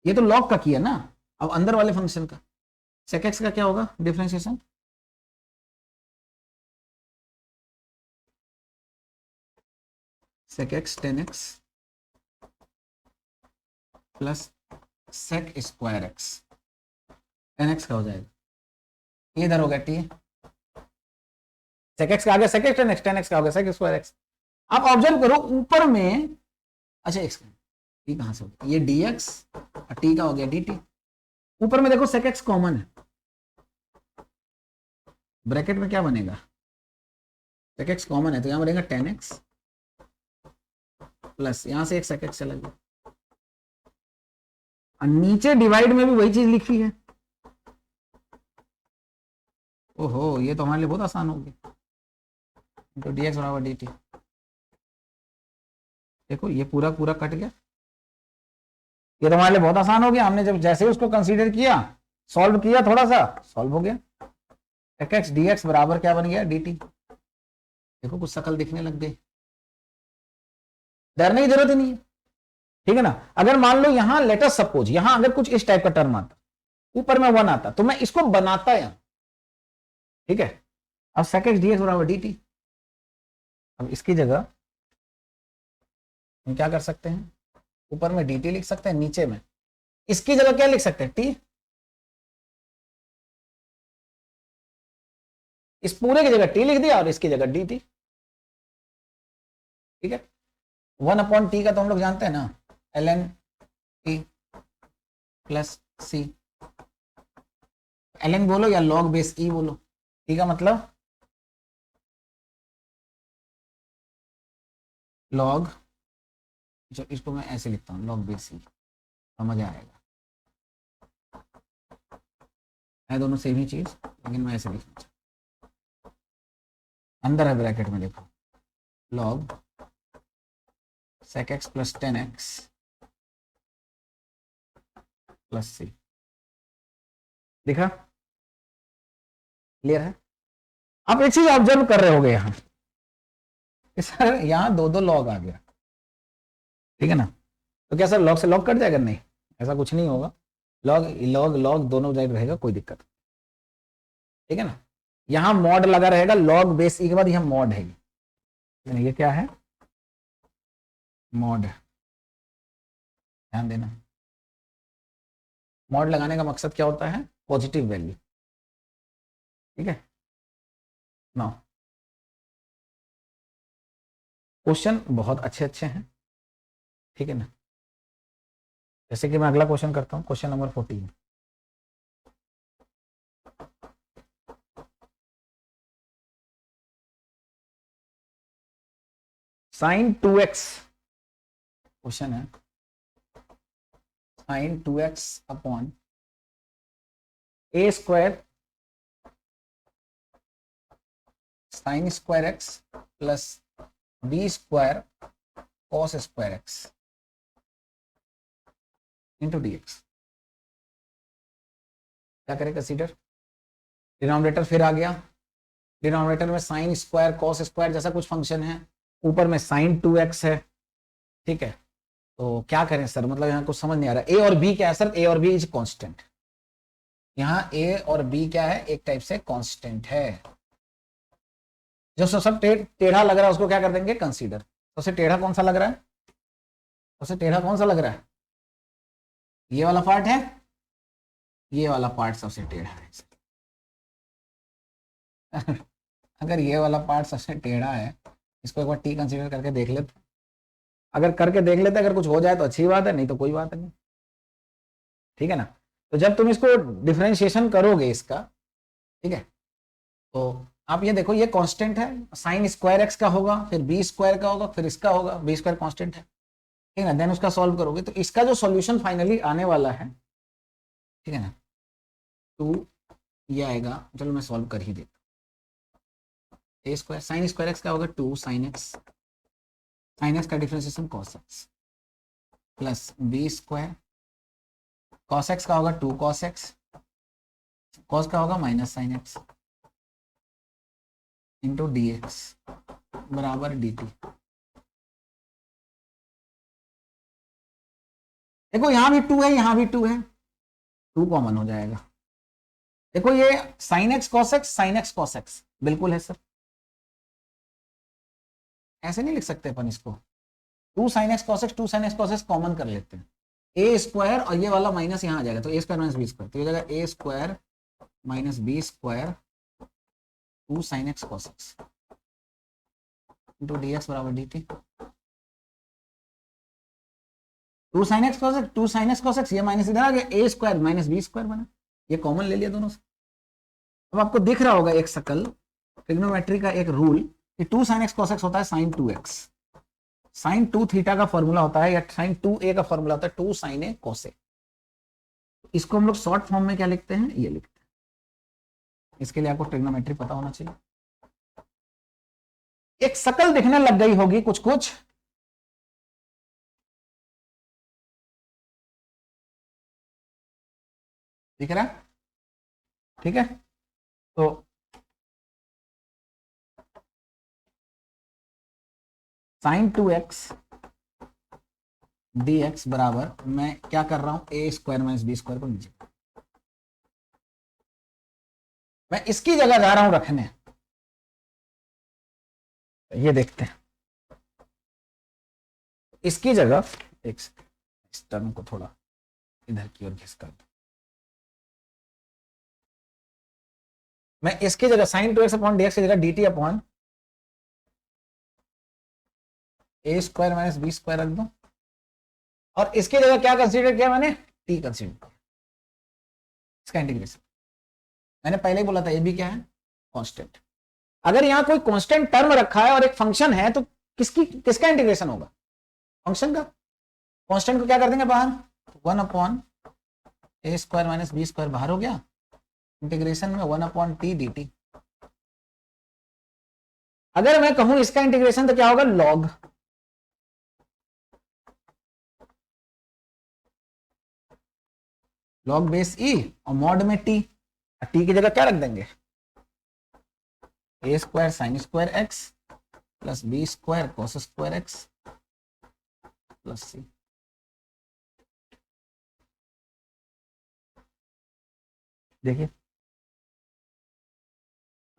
ये तो लॉग का किया ना, अब अंदर वाले फंक्शन का sec x का क्या होगा differentiation, sec x tan x plus sec square x, tan x का हो जाएगा, ये इधर हो गया t, sec x का आ गया sec x tan x का हो गया sec स्क्वायर x। आप ऑब्जर्व करो ऊपर में, अच्छा x t कहां से हो गया, ये dx और t का हो गया dt, ऊपर में देखो sec x कॉमन है, ब्रैकेट में क्या बनेगा sec x कॉमन है तो यहां बनेगा tan x प्लस यहां से एक sec x चला गया, और नीचे डिवाइड में भी वही चीज लिखी है, ओहो ये तो हमारे लिए बहुत आसान हो गया, तो dx बराबर dt, देखो ये पूरा पूरा कट गया, ये तो हमारे लिए बहुत आसान हो गया, हमने जब जैसे ही उसको कंसीडर किया सॉल्व किया थोड़ा सा सॉल्व हो गया, sec x dx बराबर क्या बन गया dt, देखो कुछ शक्ल दिखने लग गई, डरने की जरूरत ही नहीं है, ठीक है ना। अगर मान लो यहां लेटर सपोज यहां अगर कुछ इस टाइप का टर्म आता, ऊपर में 1 आता तो मैं इसको बनाता यहां, ठीक है। अब sec x dx बराबर dt, अब इसकी जगह हम क्या कर सकते हैं, ऊपर में dt लिख सकते हैं, नीचे में इसकी जगह क्या लिख सकते हैं t, इस पूरे की जगह t लिख दिया और इसकी जगह dt, ठीक है। 1 अपॉन टी का तो हम लोग जानते हैं ना, ln t प्लस सी, ln बोलो या log बेस e बोलो, टी का मतलब log, इसको मैं ऐसे लिखता हूँ log बेस e, समझ आएगा, है दोनों सेम ही चीज लेकिन मैं ऐसे लिखना चाहता, अंदर है ब्रैकेट में देखो log sec x plus tan x plus C, दिखा क्लियर है। आप एक चीज ऑब्जर्व कर रहे होगे यहाँ, सर यहाँ दो दो लॉग आ गया, ठीक है ना, तो क्या सर लॉग से लॉग कट जाएगा, नहीं ऐसा कुछ नहीं होगा, लॉग लॉग लॉग दोनों साइड रहेगा, कोई दिक्कत, ठीक है ना। यहाँ मॉड लगा रहेगा, लॉग बेस ई के बाद यहाँ मॉड है, ये क्या है मॉड, ध्यान देना मॉड लगाने का मकसद क्या होता है, पॉजिटिव वैल्यू, ठीक है ना। क्वेश्चन बहुत अच्छे अच्छे हैं, ठीक है ना, जैसे कि मैं अगला क्वेश्चन करता हूं, question number 14, sin 2x, question है sin 2x upon a square sin square x plus b square cos square x into dx, क्या करें कंसीडर, डिनोमिनेटर फिर आ गया, डिनोमिनेटर में साइन स्क्वायर कॉस स्क्वायर जैसा कुछ फंक्शन है, ऊपर में sin 2x है, ठीक है। तो क्या करें सर, मतलब यहाँ कुछ समझ नहीं आ रहा, ए और बी क्या है सर, ए और बी इज कांस्टेंट, यहाँ ए और बी क्या है, एक टाइप से कांस्टेंट है, जो सब टेढ़ा लग रहा है उसको क्या कर देंगे कंसीडर, सबसे टेढ़ा कौन सा लग रहा है, सबसे टेढ़ा कौन सा लग रहा है, ये वाला पार्ट है, ये वाला पार्ट सबसे टेढ़ा है अगर ये वाला पार्ट सबसे टेढ़ा है, इसको एक बार टी कंसीडर करके देख लेते, अगर करके देख लेते, अगर कुछ हो जाए तो अच्छी बात है, नहीं तो कोई बात नहीं, ठीक है ना। तो जब तुम इसको डिफरेंशिएशन करोगे इसका, ठीक है, तो आप ये देखो, ये कांस्टेंट है, साइन स्क्वायर एक्स का होगा, फिर बी स्क्वायर का होगा, फिर इसका होगा, बी स्क्वायर कांस्टेंट है, ठीक है ना। देन उसका सॉल्व करोगे तो इसका जो सॉल्यूशन फाइनली आने वाला है, ठीक है ना, टू ये आएगा, चलो मैं सॉल्व कर ही देता हूँ। A square sine square x का होगा 2 साइन एक्स, साइन एक्स का differentiation cos x, plus B square cos x का होगा 2 कॉस एक्स, कॉस का होगा minus sine x into d x बराबर डी टी। देखो यहां भी 2 है, यहां भी 2 है, 2 कॉमन हो जाएगा। देखो ये sign x cos x, sine x cos x बिल्कुल है सर, ऐसे नहीं लिख सकते अपन इसको। 2 sine x cos x, 2 sine x cos x common कर लेते हैं, ए स्क्वायर और ये वाला माइनस यहाँ आ जाएगा, तो a square minus b square, तो ये जाएगा a square minus b square 2 sine x cos x into d x बराबर d t. 2 sine x cos x, 2 sine x cos x, ये माइनस इधर आ गया, a square minus b square बना, ये कॉमन ले लिया दोनों से। अब आपको दिख रहा होगा एक शकल, ट्रिग्नोमेट्री का एक रूल कि 2 साइन एक्स कॉस एक्स होता है साइन 2x, साइन 2 थीटा का फॉर्मूला होता है, या साइन 2a का फॉर्मूला होता है 2 साइन ए कॉस ए। इसको हम लोग शॉर्ट फॉर्म में क्या लिखते हैं, ये लिखते हैं। इसके लिए आपको ट्रिग्नोमेट्री पता होना चाहिए। एक शकल दिखने लग गई होगी कुछ कुछ, दिख रहा है, ठीक है। तो साइन 2x dx बराबर, मैं क्या कर रहा हूं, ए स्क्वायर माइनस बी स्क्वायर को नीचे, मैं इसकी जगह जा रहा हूं रखने, ये देखते हैं इसकी जगह, एक इस टर्म को थोड़ा इधर की ओर खिसका दूं, मैं इसकी जगह साइन 2x अपॉन dx की जगह dt अपॉन ए स्क्वायर माइनस बी स्क्वायर रख दूं, और इसकी जगह क्या कंसीडर किया मैंने, t कंसीडर किया, इसका इंटीग्रेशन। मैंने पहले ही बोला था ये भी क्या है, कांस्टेंट। अगर यहां कोई कांस्टेंट टर्म रखा है और एक फंक्शन है, तो किसका इंटीग्रेशन होगा, फंक्शन का। कांस्टेंट को क्या कर देंगे बाहर, 1 अपॉन ए स्क्वायर माइनस बी स्क्वायर बाहर हो गया, इंटीग्रेशन में 1 अपॉन टी डी टी। अगर मैं कहूं इसका इंटीग्रेशन तो क्या होगा, लॉग, लॉग बेस ई और मॉड में टी, टी की जगह क्या रख देंगे, a square sine square x plus B square cos square x plus C. देखिए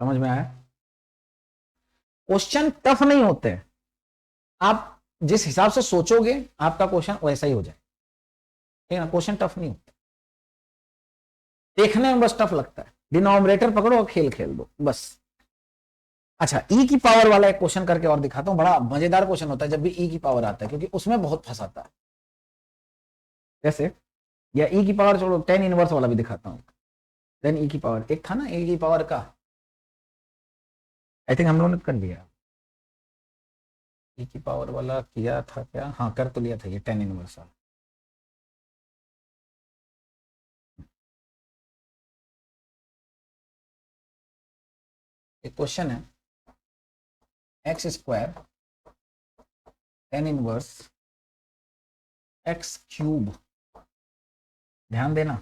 समझ में आया, क्वेश्चन टफ नहीं होते, आप जिस हिसाब से सोचोगे आपका क्वेश्चन वैसा ही हो जाए, ठीक है ना। क्वेश्चन टफ नहीं होता, देखने में बस टफ लगता है, डिनोमिनेटर पकड़ो और खेल खेल दो बस। अच्छा, ई की पावर वाला एक क्वेश्चन करके और दिखाता हूं, बड़ा मजेदार क्वेश्चन होता है जब भी ई की पावर आता है, क्योंकि उसमें बहुत फंसाता है। जैसे या ई की पावर छोड़ो, 10 इनवर्स वाला भी दिखाता हूं। देन ई की पावर एक था ना, ई की पावर का, आई थिंक हम लोगों ने कर लिया, ई की पावर वाला किया था क्या, हाँ कर तो लिया था, ये 10 इनवर्स वाला। एक क्वेश्चन है, x square 10 inverse x cube, ध्यान देना,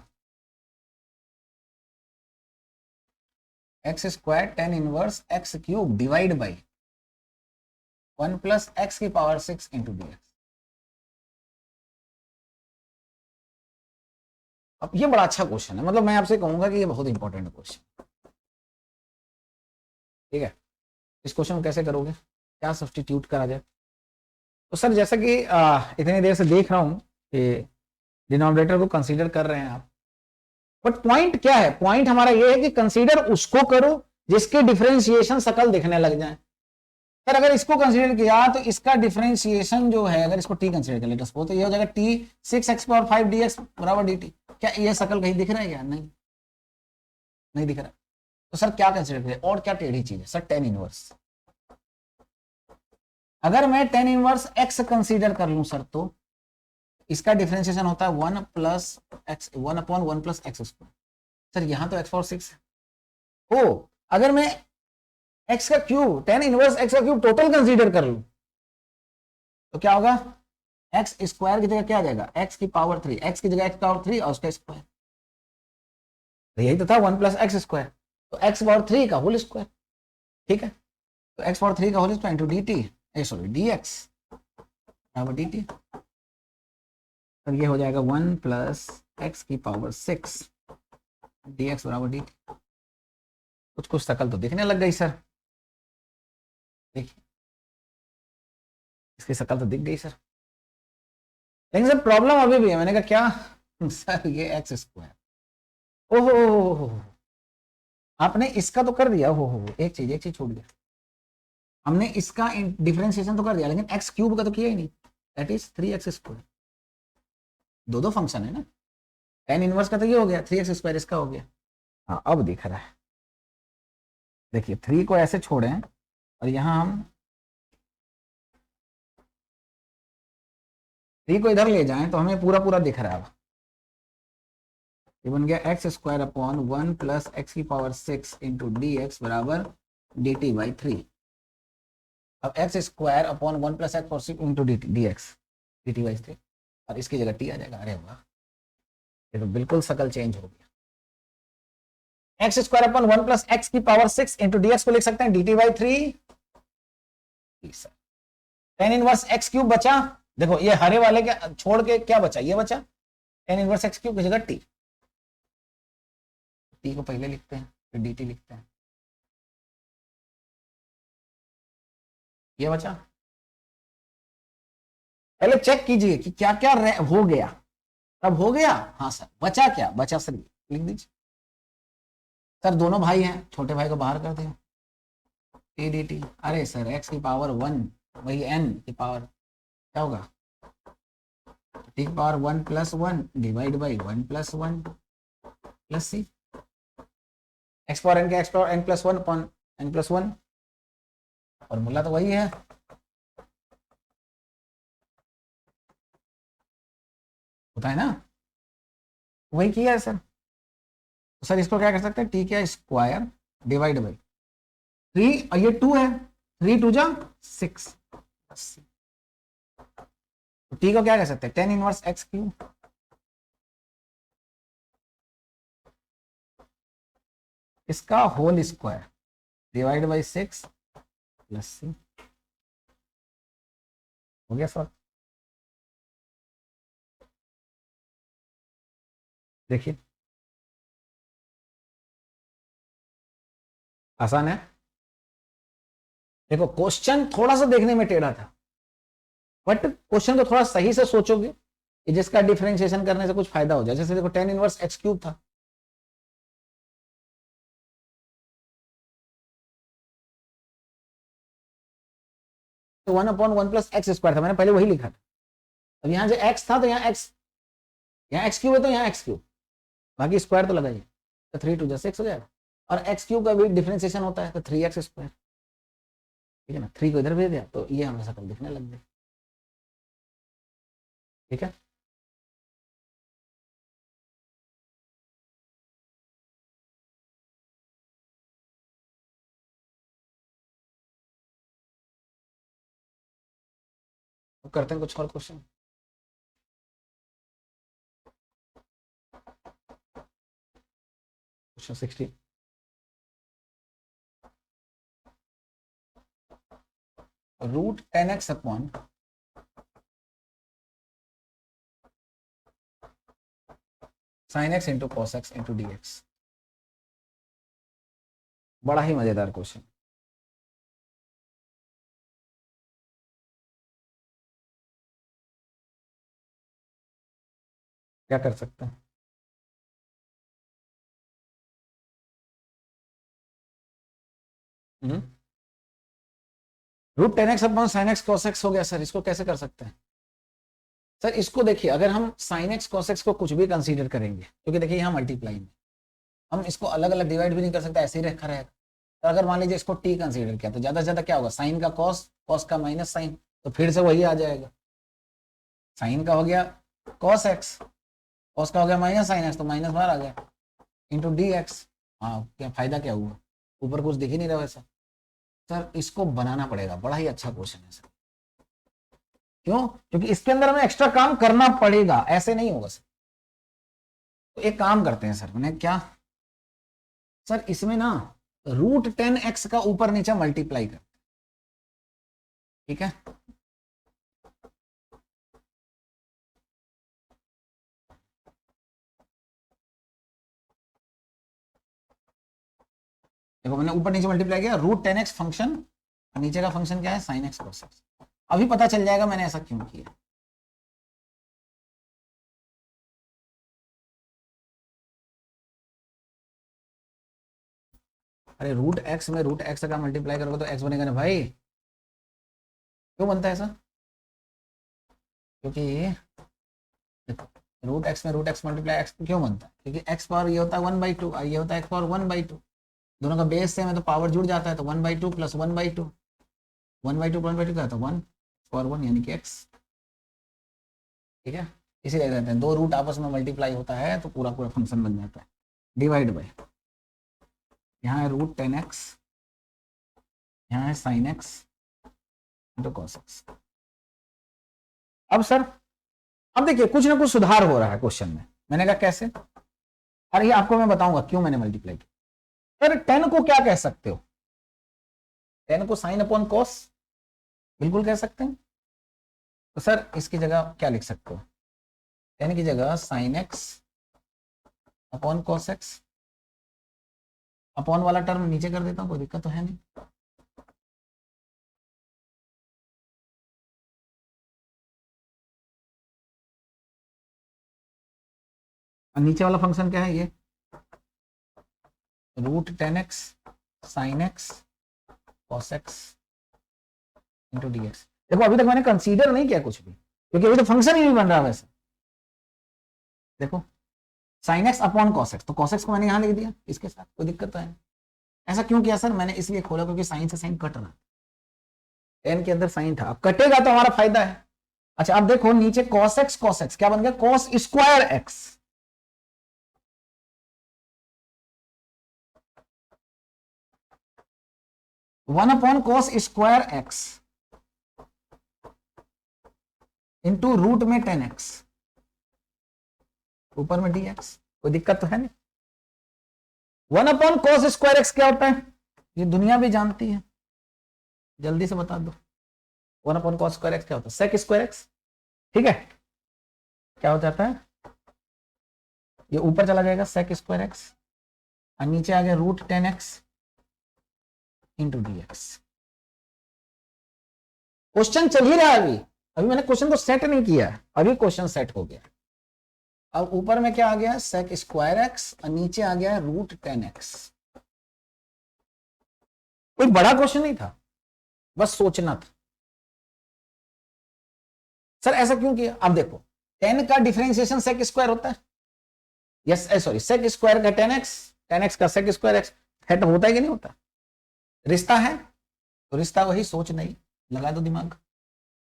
x square 10 inverse x cube divide by 1 plus x की पावर 6 इंटू डी एक्स। अब ये बड़ा अच्छा क्वेश्चन है, मतलब मैं आपसे कहूंगा कि ये बहुत इंपॉर्टेंट क्वेश्चन, ठीक है। इस क्वेश्चन को कैसे करोगे, क्या सब्स्टिट्यूट करा जाए। तो सर जैसा कि इतनी देर से देख रहा हूं कि डिनोमिनेटर को कंसीडर कर रहे हैं आप, बट पॉइंट क्या है, पॉइंट हमारा ये है कि कंसीडर उसको करो जिसके डिफरेंशिएशन सकल दिखने लग जाए। सर अगर इसको कंसीडर किया तो इसका डिफरेंशिएशन जो है, अगर इसको टी कंसीडर कर लेते हैं तो ये हो जाएगा टी 6x⁴ dx बराबर dt। क्या ये सकल कहीं दिख रहा है? या नहीं, नहीं दिख रहा। तो सर क्या कंसीडर करें, और क्या टेढ़ी चीज है? Sir tan inverse. अगर मैं टेन इनवर्स x कंसीडर कर लूं सर, तो इसका डिफरेंशिएशन होता है 1 प्लस एक्स 1/1 + x²। सर यहां तो x⁴ है। ओ अगर मैं x का क्यूब, टेन इनवर्स x का क्यूब टोटल कंसीडर कर लूं तो क्या होगा? x² की जगह क्या आ जाएगा? x⁴, x की जगह x⁴ और उसका स्क्वायर। तो यही तो था 1 + x², तो x⁴ का होल स्क्वायर। ठीक है, तो x⁴ का whole square into dt, sorry dx बराबर dt। तो ये हो जाएगा 1 + x⁶ dx बराबर dt। कुछ कुछ शकल तो दिखने लग गई सर। देखिए इसकी शकल तो दिख गई सर, लेकिन सर प्रॉब्लम अभी भी है। मैंने कहा क्या सर? ये x²। ओहो, आपने इसका तो कर दिया। हो एक चीज छूट गया। हमने इसका डिफरेंशिएशन तो कर दिया, लेकिन x³ का तो किया ही नहीं। That is 3x²। दो फंक्शन है ना। टेन इनवर्स का तो ये हो गया, 3x² इसका हो गया। हाँ अब दिख रहा है। देखिए 3 को ऐसे छोड़ें और यहां हम 3 को इधर ले जाएं तो हमें पूरा पूरा दिख रहा है। अब ये बन गया x² / 1 + x⁶ इंटू dx बराबर dt/3। अब x² / 1 + x⁴ into dx dt/3, और इसकी जगह t आ जाएगा। अरे वाह, ये तो बिल्कुल शकल चेंज हो गया। x² / 1 + x⁴ इंटू dx को लिख सकते हैं dt/3। टेन इनवर्स x³ बचा। देखो ये हरे वाले के छोड़ के क्या बचा? ये बचा टेन इनवर्स x³ की जगह t। t को पहले लिखते हैं फिर dt लिखते हैं। ये बचा। पहले चेक कीजिए कि क्या क्या हो गया। अब हो गया। हाँ सर बचा क्या? बचा सर लिख दीजिए। सर दोनों भाई हैं, छोटे भाई को बाहर कर दिया टी डी टी। अरे सर x⁴ 1 वही n की पावर क्या होगा? t⁴ 1 + 1 divide by 1 + 1 plus C x⁴n के x⁴n + 1 अपॉन n + 1। फॉर्मूला तो वही है। होता है ना, वही किया है सर। तो सर इसको क्या कर सकते हैं? टी क्या स्क्वायर डिवाइड बाई 3, और ये 2 है, 3 2 जा 6। तो टी को क्या कर सकते हैं? टेन इनवर्स x³ इसका whole square divide by 6 plus C. हो गया सर। देखिए आसान है। देखो क्वेश्चन थोड़ा सा देखने में टेढ़ा था, बट क्वेश्चन को थोड़ा सही से सोचोगे कि जिसका डिफरेंशिएशन करने से कुछ फायदा हो जाए। जैसे देखो टेन इनवर्स x³ था, तो 1/1 + x² था, मैंने पहले वही लिखा था। अब यहाँ जो x था तो यहाँ x³ है तो यहाँ x³, बाकी स्क्वायर तो लगाइए, तो 3 2 जा 6 हो जाएगा। और x³ का भी डिफरेंशिएशन होता है तो 3x²। ठीक है ना, 3 को इधर भेज दिया तो ये हमें शकल दिखने लग गई। ठीक है, तो करते हैं कुछ और question. Question 16, √10x upon sin x into cos x into dx। बड़ा ही मजेदार क्वेश्चन। क्या कर सकते हैं? Root 10x upon sine x cos x हो गया सर, इसको कैसे कर सकते हैं सर? इसको देखिए, अगर हम साइन एक्स कॉस एक्स को कुछ भी कंसीडर करेंगे, क्योंकि देखिए यहाँ मल्टीप्लाई में हम इसको अलग अलग डिवाइड भी नहीं कर सकते, ऐसे ही रखा रहेगा। तो अगर मान लीजिए इसको टी कंसीडर किया तो ज्यादा से ज्यादा क्या होगा, साइन का कॉस, कॉस का माइनस साइन, तो फिर से वही आ जाएगा। साइन का हो गया कॉस एक्स, कॉस का हो गया माइनस साइन एक्स, तो माइनस बाहर आ गया इंटू डी एक्स। हाँ, क्या फायदा क्या हुआ, ऊपर कुछ दिख ही नहीं रहा वैसा। सर इसको बनाना पड़ेगा, बड़ा ही अच्छा क्वेश्चन है सर। क्यों? क्योंकि इसके अंदर हमें एक्स्ट्रा काम करना पड़ेगा, ऐसे नहीं होगा सर। तो एक काम करते हैं सर, मैंने क्या सर, इसमें ना √10x का ऊपर नीचे मल्टीप्लाई कर, ठीक है? देखो मैंने ऊपर नीचे मल्टीप्लाई किया, √10x फंक्शन, नीचे का फंक्शन क्या है, साइन एक्स कॉस एक्स। अभी पता चल जाएगा मैंने ऐसा क्यों किया। अरे √x में √x का मल्टीप्लाई करोगे तो x बनेगा ना भाई। क्यों बनता है ऐसा? क्योंकि √x में √x मल्टीप्लाई x क्यों बनता है? क्योंकि x पावर ये होता है 1/2, ये होता है x पावर 1/2, दोनों का बेस सेम है तो पावर जुड़ जाता है, तो 1/2 प्लस 1/2, 1/2 1/2 क्या होता है 1 पावर 1 यानी कि x, ठीक है? इसीलिए कहते हैं दो रूट आपस में मल्टीप्लाई होता है तो पूरा पूरा फंक्शन बन जाता है। डिवाइड बाय, यहाँ है √10x, यहाँ है sine x into cos x. अब सर, अब देखिए कुछ ना कुछ सुधार हो रहा है क्वेश्चन में। मैंने कहा कैसे, अरे ये आपको मैं बताऊंगा क्यों मैंने मल्टीप्लाई किया। सर 10 को क्या कह सकते हो, 10 को साइन अपॉन कॉस बिल्कुल कह सकते हैं। तो सर इसकी जगह क्या लिख सकते हो, 10 की जगह sign x upon cos x, upon वाला टर्म नीचे कर देता हूं, कोई दिक्कत तो है नहीं। और नीचे वाला फंक्शन क्या है, ये √10x sign x cos x into d x. देखो अभी तक मैंने कंसीडर नहीं किया कुछ भी, क्योंकि अभी तो फंक्शन ही नहीं बन रहा वैसे। देखो sign x upon cos x, तो कॉस एक्स को मैंने यहाँ लिख दिया इसके साथ, कोई दिक्कत तो है। ऐसा क्यों किया सर? मैंने इसलिए खोला क्योंकि साइन से साइन कट रहा, टेन के अंदर साइन था, अब कटेगा तो हमारा फायदा है। अच्छा अब देखो नीचे कॉस एक्स क्या बन गया, cos square x. One upon cos square x into root में 10x, ऊपर में dx, कोई दिक्कत तो है नहीं। 1 अपॉन कॉस स्क्वायर एक्स क्या होता है, ये दुनिया भी जानती है, जल्दी से बता दो। 1 अपॉन कॉस स्क्वायर एक्स क्या होता है, सेक स्क्वायर एक्स, ठीक है? क्या हो जाता है, ये ऊपर चला जाएगा सेक स्क्वायर एक्स, और नीचे आ गया √10x इंटू dx। क्वेश्चन चल ही रहा है अभी, अभी मैंने क्वेश्चन को सेट नहीं किया, अभी क्वेश्चन सेट हो गया। अब ऊपर में क्या आ गया, सेक स्क्वायर एक्स, और नीचे आ गया √10x। कोई बड़ा क्वेश्चन नहीं था, बस सोचना था। सर ऐसा क्यों किया, अब देखो 10 का डिफरेंशिएशन सेक स्क्वायर होता है, यस सॉरी सेक स्क्वायर का 10x, 10x का सेक स्क्वायर एक्स, सेट होता है कि नहीं होता, रिश्ता है, तो रिश्ता वही, सोच नहीं, लगा दो दिमाग।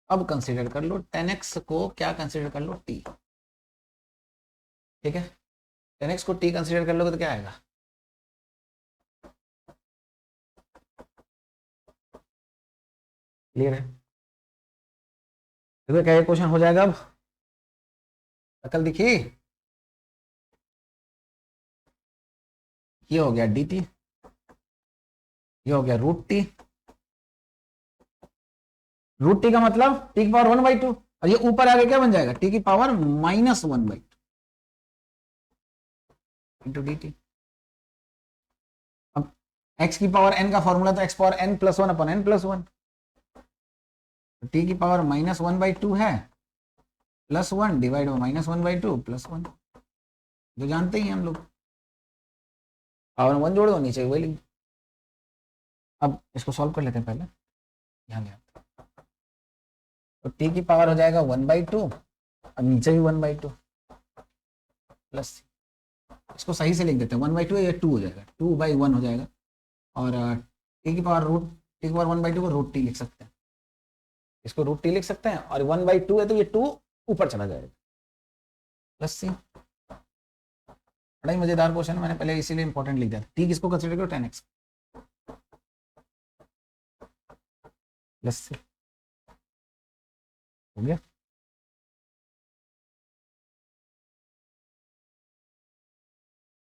अब कंसीडर कर लो 10x को, क्या कंसीडर कर लो, t, ठीक है? 10x को t कंसीडर कर लोगे तो क्या आएगा, क्लियर है? देखो क्या क्वेश्चन हो जाएगा, अब अकल दिखी, ये हो गया dt, ये हो गया √t, √t का मतलब t की पावर 1/2, और ये ऊपर आगे क्या बन जाएगा, t की पावर -1/2 इंटू dt। अब x की पावर n का फॉर्मूला तो x power n + 1 upon n + 1, t की पावर -1/2 है, +1 डिवाइड बाई -1/2 +1, जो जानते ही हैं हम लोग, पावर 1 जोड़ दो नीचे वही लिख दो। अब इसको सॉल्व कर लेते हैं पहले, यहाँ ले आते हैं। तो टी की पावर हो जाएगा 1/2, अब नीचे भी 1/2 प्लस, इसको सही से लिख देते हैं 1/2 है, ये 2 हो जाएगा, 2/1 हो जाएगा। और टी की पावर टी की पावर 1/2 को रूट टी लिख सकते हैं, इसको रूट टी लिख सकते हैं, और 1/2 है तो ये 2 ऊपर चला जाएगा प्लस सी। बड़ा ही मजेदार क्वेश्चन, मैंने पहले इसीलिए इंपॉर्टेंट लिख दिया। टी किसको कंसीडर करो, 10x प्लस सी, हो गया।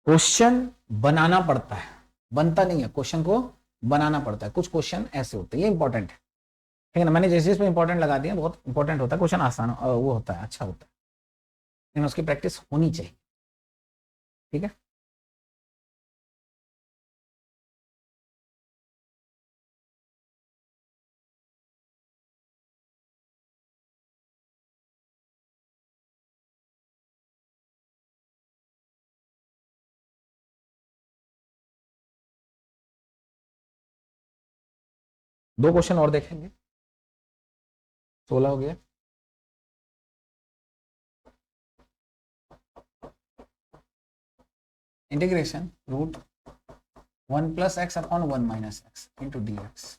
क्वेश्चन बनाना पड़ता है, बनता नहीं है, क्वेश्चन को बनाना पड़ता है। कुछ क्वेश्चन ऐसे होते हैं, ये इंपॉर्टेंट है, ठीक है ना। मैंने जैसे इसमें इंपॉर्टेंट लगा दिया, बहुत इंपॉर्टेंट होता है क्वेश्चन, आसान वो होता है, अच्छा होता है, लेकिन उसकी प्रैक्टिस होनी चाहिए, ठीक है। दो क्वेश्चन और देखेंगे, 16 हो गया। Integration root 1 + x upon 1 - x into dx।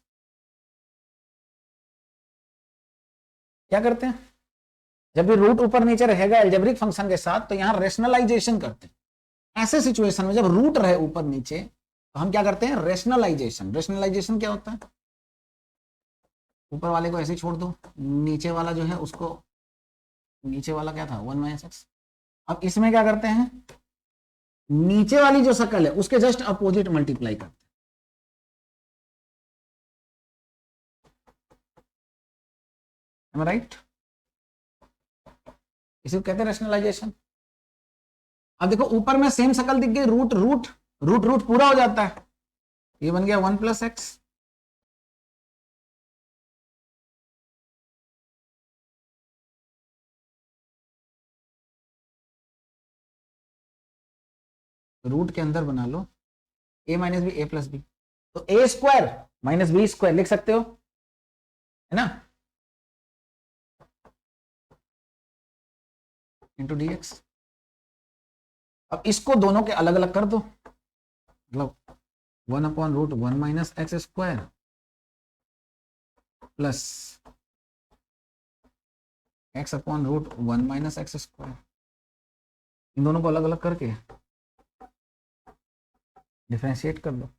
क्या करते हैं, जब भी रूट ऊपर नीचे रहेगा एल्जेब्रिक फंक्शन के साथ, तो यहां रेशनलाइजेशन करते हैं। ऐसे सिचुएशन में जब रूट रहे ऊपर नीचे, तो हम क्या करते हैं, रेशनलाइजेशन। रेशनलाइजेशन क्या होता है, ऊपर वाले को ऐसे ही छोड़ दो, नीचे वाला जो है उसको, नीचे वाला क्या था 1 - x। अब इसमें क्या करते हैं, नीचे वाली जो शक्ल है उसके जस्ट अपोजिट मल्टीप्लाई करते हैं, राइट। इसे कहते हैं रेशनलाइजेशन। अब देखो ऊपर में सेम शक्ल दिख गई, रूट रूट रूट रूट पूरा हो जाता है, ये बन गया 1 + x। रूट के अंदर बना लो a - b a + b, तो a² - b² लिख सकते हो, है ना, इंटू dx। अब इसको दोनों के अलग अलग कर दो, मतलब 1/√1 - x² प्लस x/√1 - x²। इन दोनों को अलग अलग करके डिफरेंशिएट कर दो।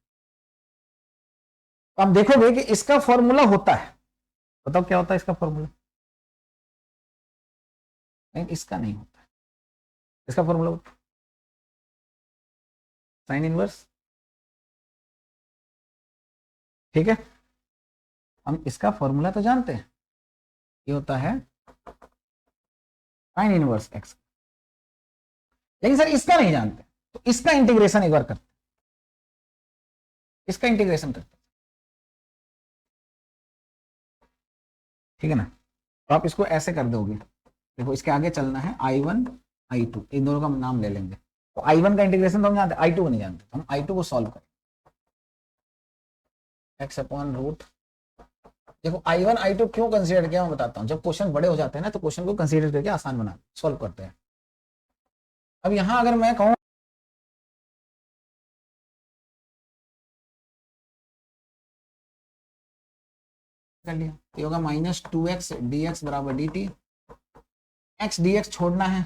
अब देखोगे कि इसका फॉर्मूला होता है, बताओ क्या होता है इसका फॉर्मूला, नहीं इसका नहीं होता है, इसका फॉर्मूला साइन इनवर्स, ठीक है। हम इसका फॉर्मूला तो जानते हैं, ये होता है साइन इनवर्स x, लेकिन सर इसका नहीं जानते, तो इसका इंटीग्रेशन एक बार करते, इसका इंटीग्रेशन करते, ठीक है ना। तो आप इसको ऐसे कर दोगे, देखो इसके आगे चलना है I1 I2, इन दोनों का नाम ले लेंगे। तो I1 का इंटीग्रेशन तो हम जानते हैं, I2 को नहीं जानते, तो हम I2 को सॉल्व करें, x/√। देखो I1 I2 क्यों कंसीडर किया मैं बताता हूँ, जब क्वेश्चन बड़े हो जाते हैं ना, तो क्वेश्चन को कंसीडर करके आसान बना सॉल्व करते हैं। अब यहां अगर मैं कहूँ कर लिया, ये होगा -2x dx बराबर dt, x dx छोड़ना है,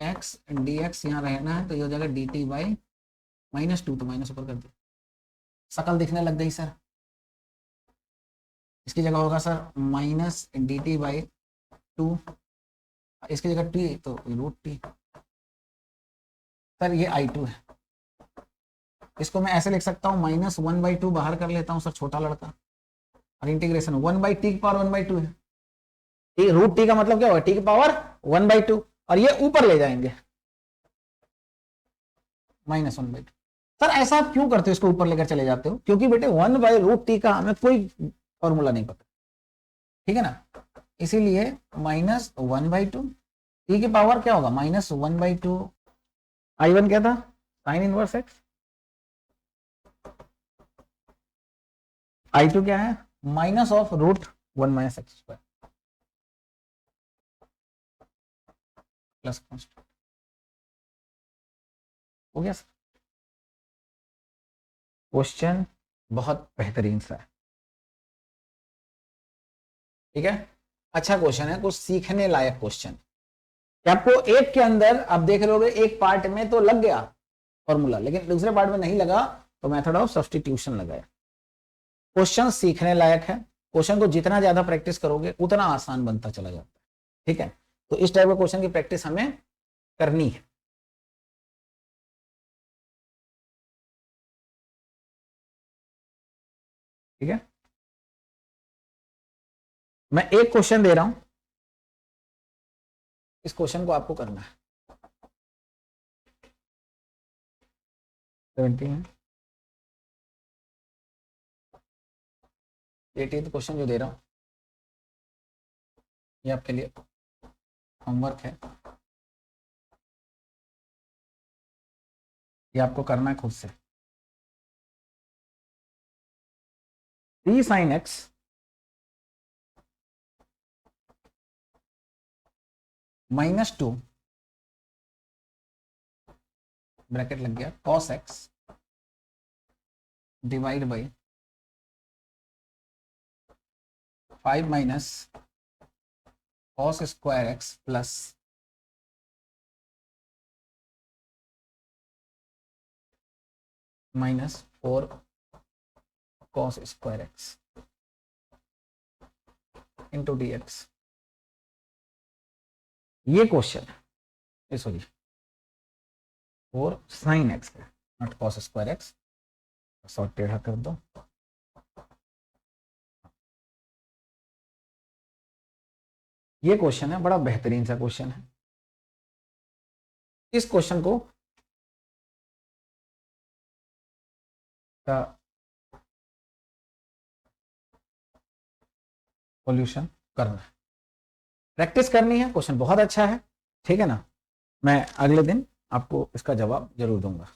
x dx यहाँ रहना है, तो ये हो जाएगा dt/-2, तो माइनस ऊपर कर दो, शकल दिखने लग गई सर। इसकी जगह होगा सर -dt/2, इसकी जगह t तो √t। सर ये I2 है, इसको मैं ऐसे लिख सकता हूँ -1/2 बाहर कर लेता हूँ सर, छोटा लड़का, और इंटीग्रेशन 1/t की पावर 1/2 है, √t का मतलब क्या होगा, t की पावर 1/2, और ये ऊपर ले जाएंगे -1/2। सर ऐसा आप क्यों करते हो, इसको ऊपर लेकर चले जाते हो, क्योंकि बेटे 1/√t का हमें कोई फॉर्मूला नहीं पता, ठीक है ना, इसीलिए -1/2, t की पावर क्या होगा -1/2। I1 क्या था, साइन इनवर्स x, I2 क्या है, minus of root 1 minus x square plus constant. हो गया सर। क्वेश्चन बहुत बेहतरीन सा है, ठीक है, अच्छा क्वेश्चन है, कुछ सीखने लायक क्वेश्चन। आपको एक के अंदर आप देख रहे होगे, एक पार्ट में तो लग गया फॉर्मूला, लेकिन दूसरे पार्ट में नहीं लगा तो मेथड ऑफ सब्स्टिट्यूशन लगाया। क्वेश्चन सीखने लायक है, क्वेश्चन को जितना ज्यादा प्रैक्टिस करोगे उतना आसान बनता चला जाता है, ठीक है। तो इस टाइप के क्वेश्चन की प्रैक्टिस हमें करनी है। ठीक है, मैं एक क्वेश्चन दे रहा हूं, इस क्वेश्चन को आपको करना है। 17 18 क्वेश्चन जो दे रहा हूं ये आपके लिए होमवर्क है, ये आपको करना है खुद से। 3 sin x -2 ब्रैकेट लग गया cos x divide by 5 minus cos square x plus -4 cos square x into dx। ये क्वेश्चन है, सॉरी 4 sin x का, not cos square x, short टेढ़ा कर दो। ये क्वेश्चन है, बड़ा बेहतरीन सा क्वेश्चन है। इस क्वेश्चन को का सॉल्यूशन करना है, प्रैक्टिस करनी है, क्वेश्चन बहुत अच्छा है, ठीक है ना। मैं अगले दिन आपको इसका जवाब जरूर दूंगा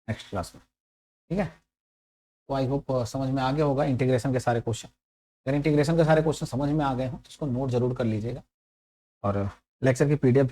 नेक्स्ट क्लास में, ठीक है। तो आई होप समझ में आ गया होगा इंटीग्रेशन के सारे क्वेश्चन। अगर इंटीग्रेशन के सारे क्वेश्चन समझ में आ गए हो तो उसको नोट जरूर कर लीजिएगा, और लेक्चर की PDF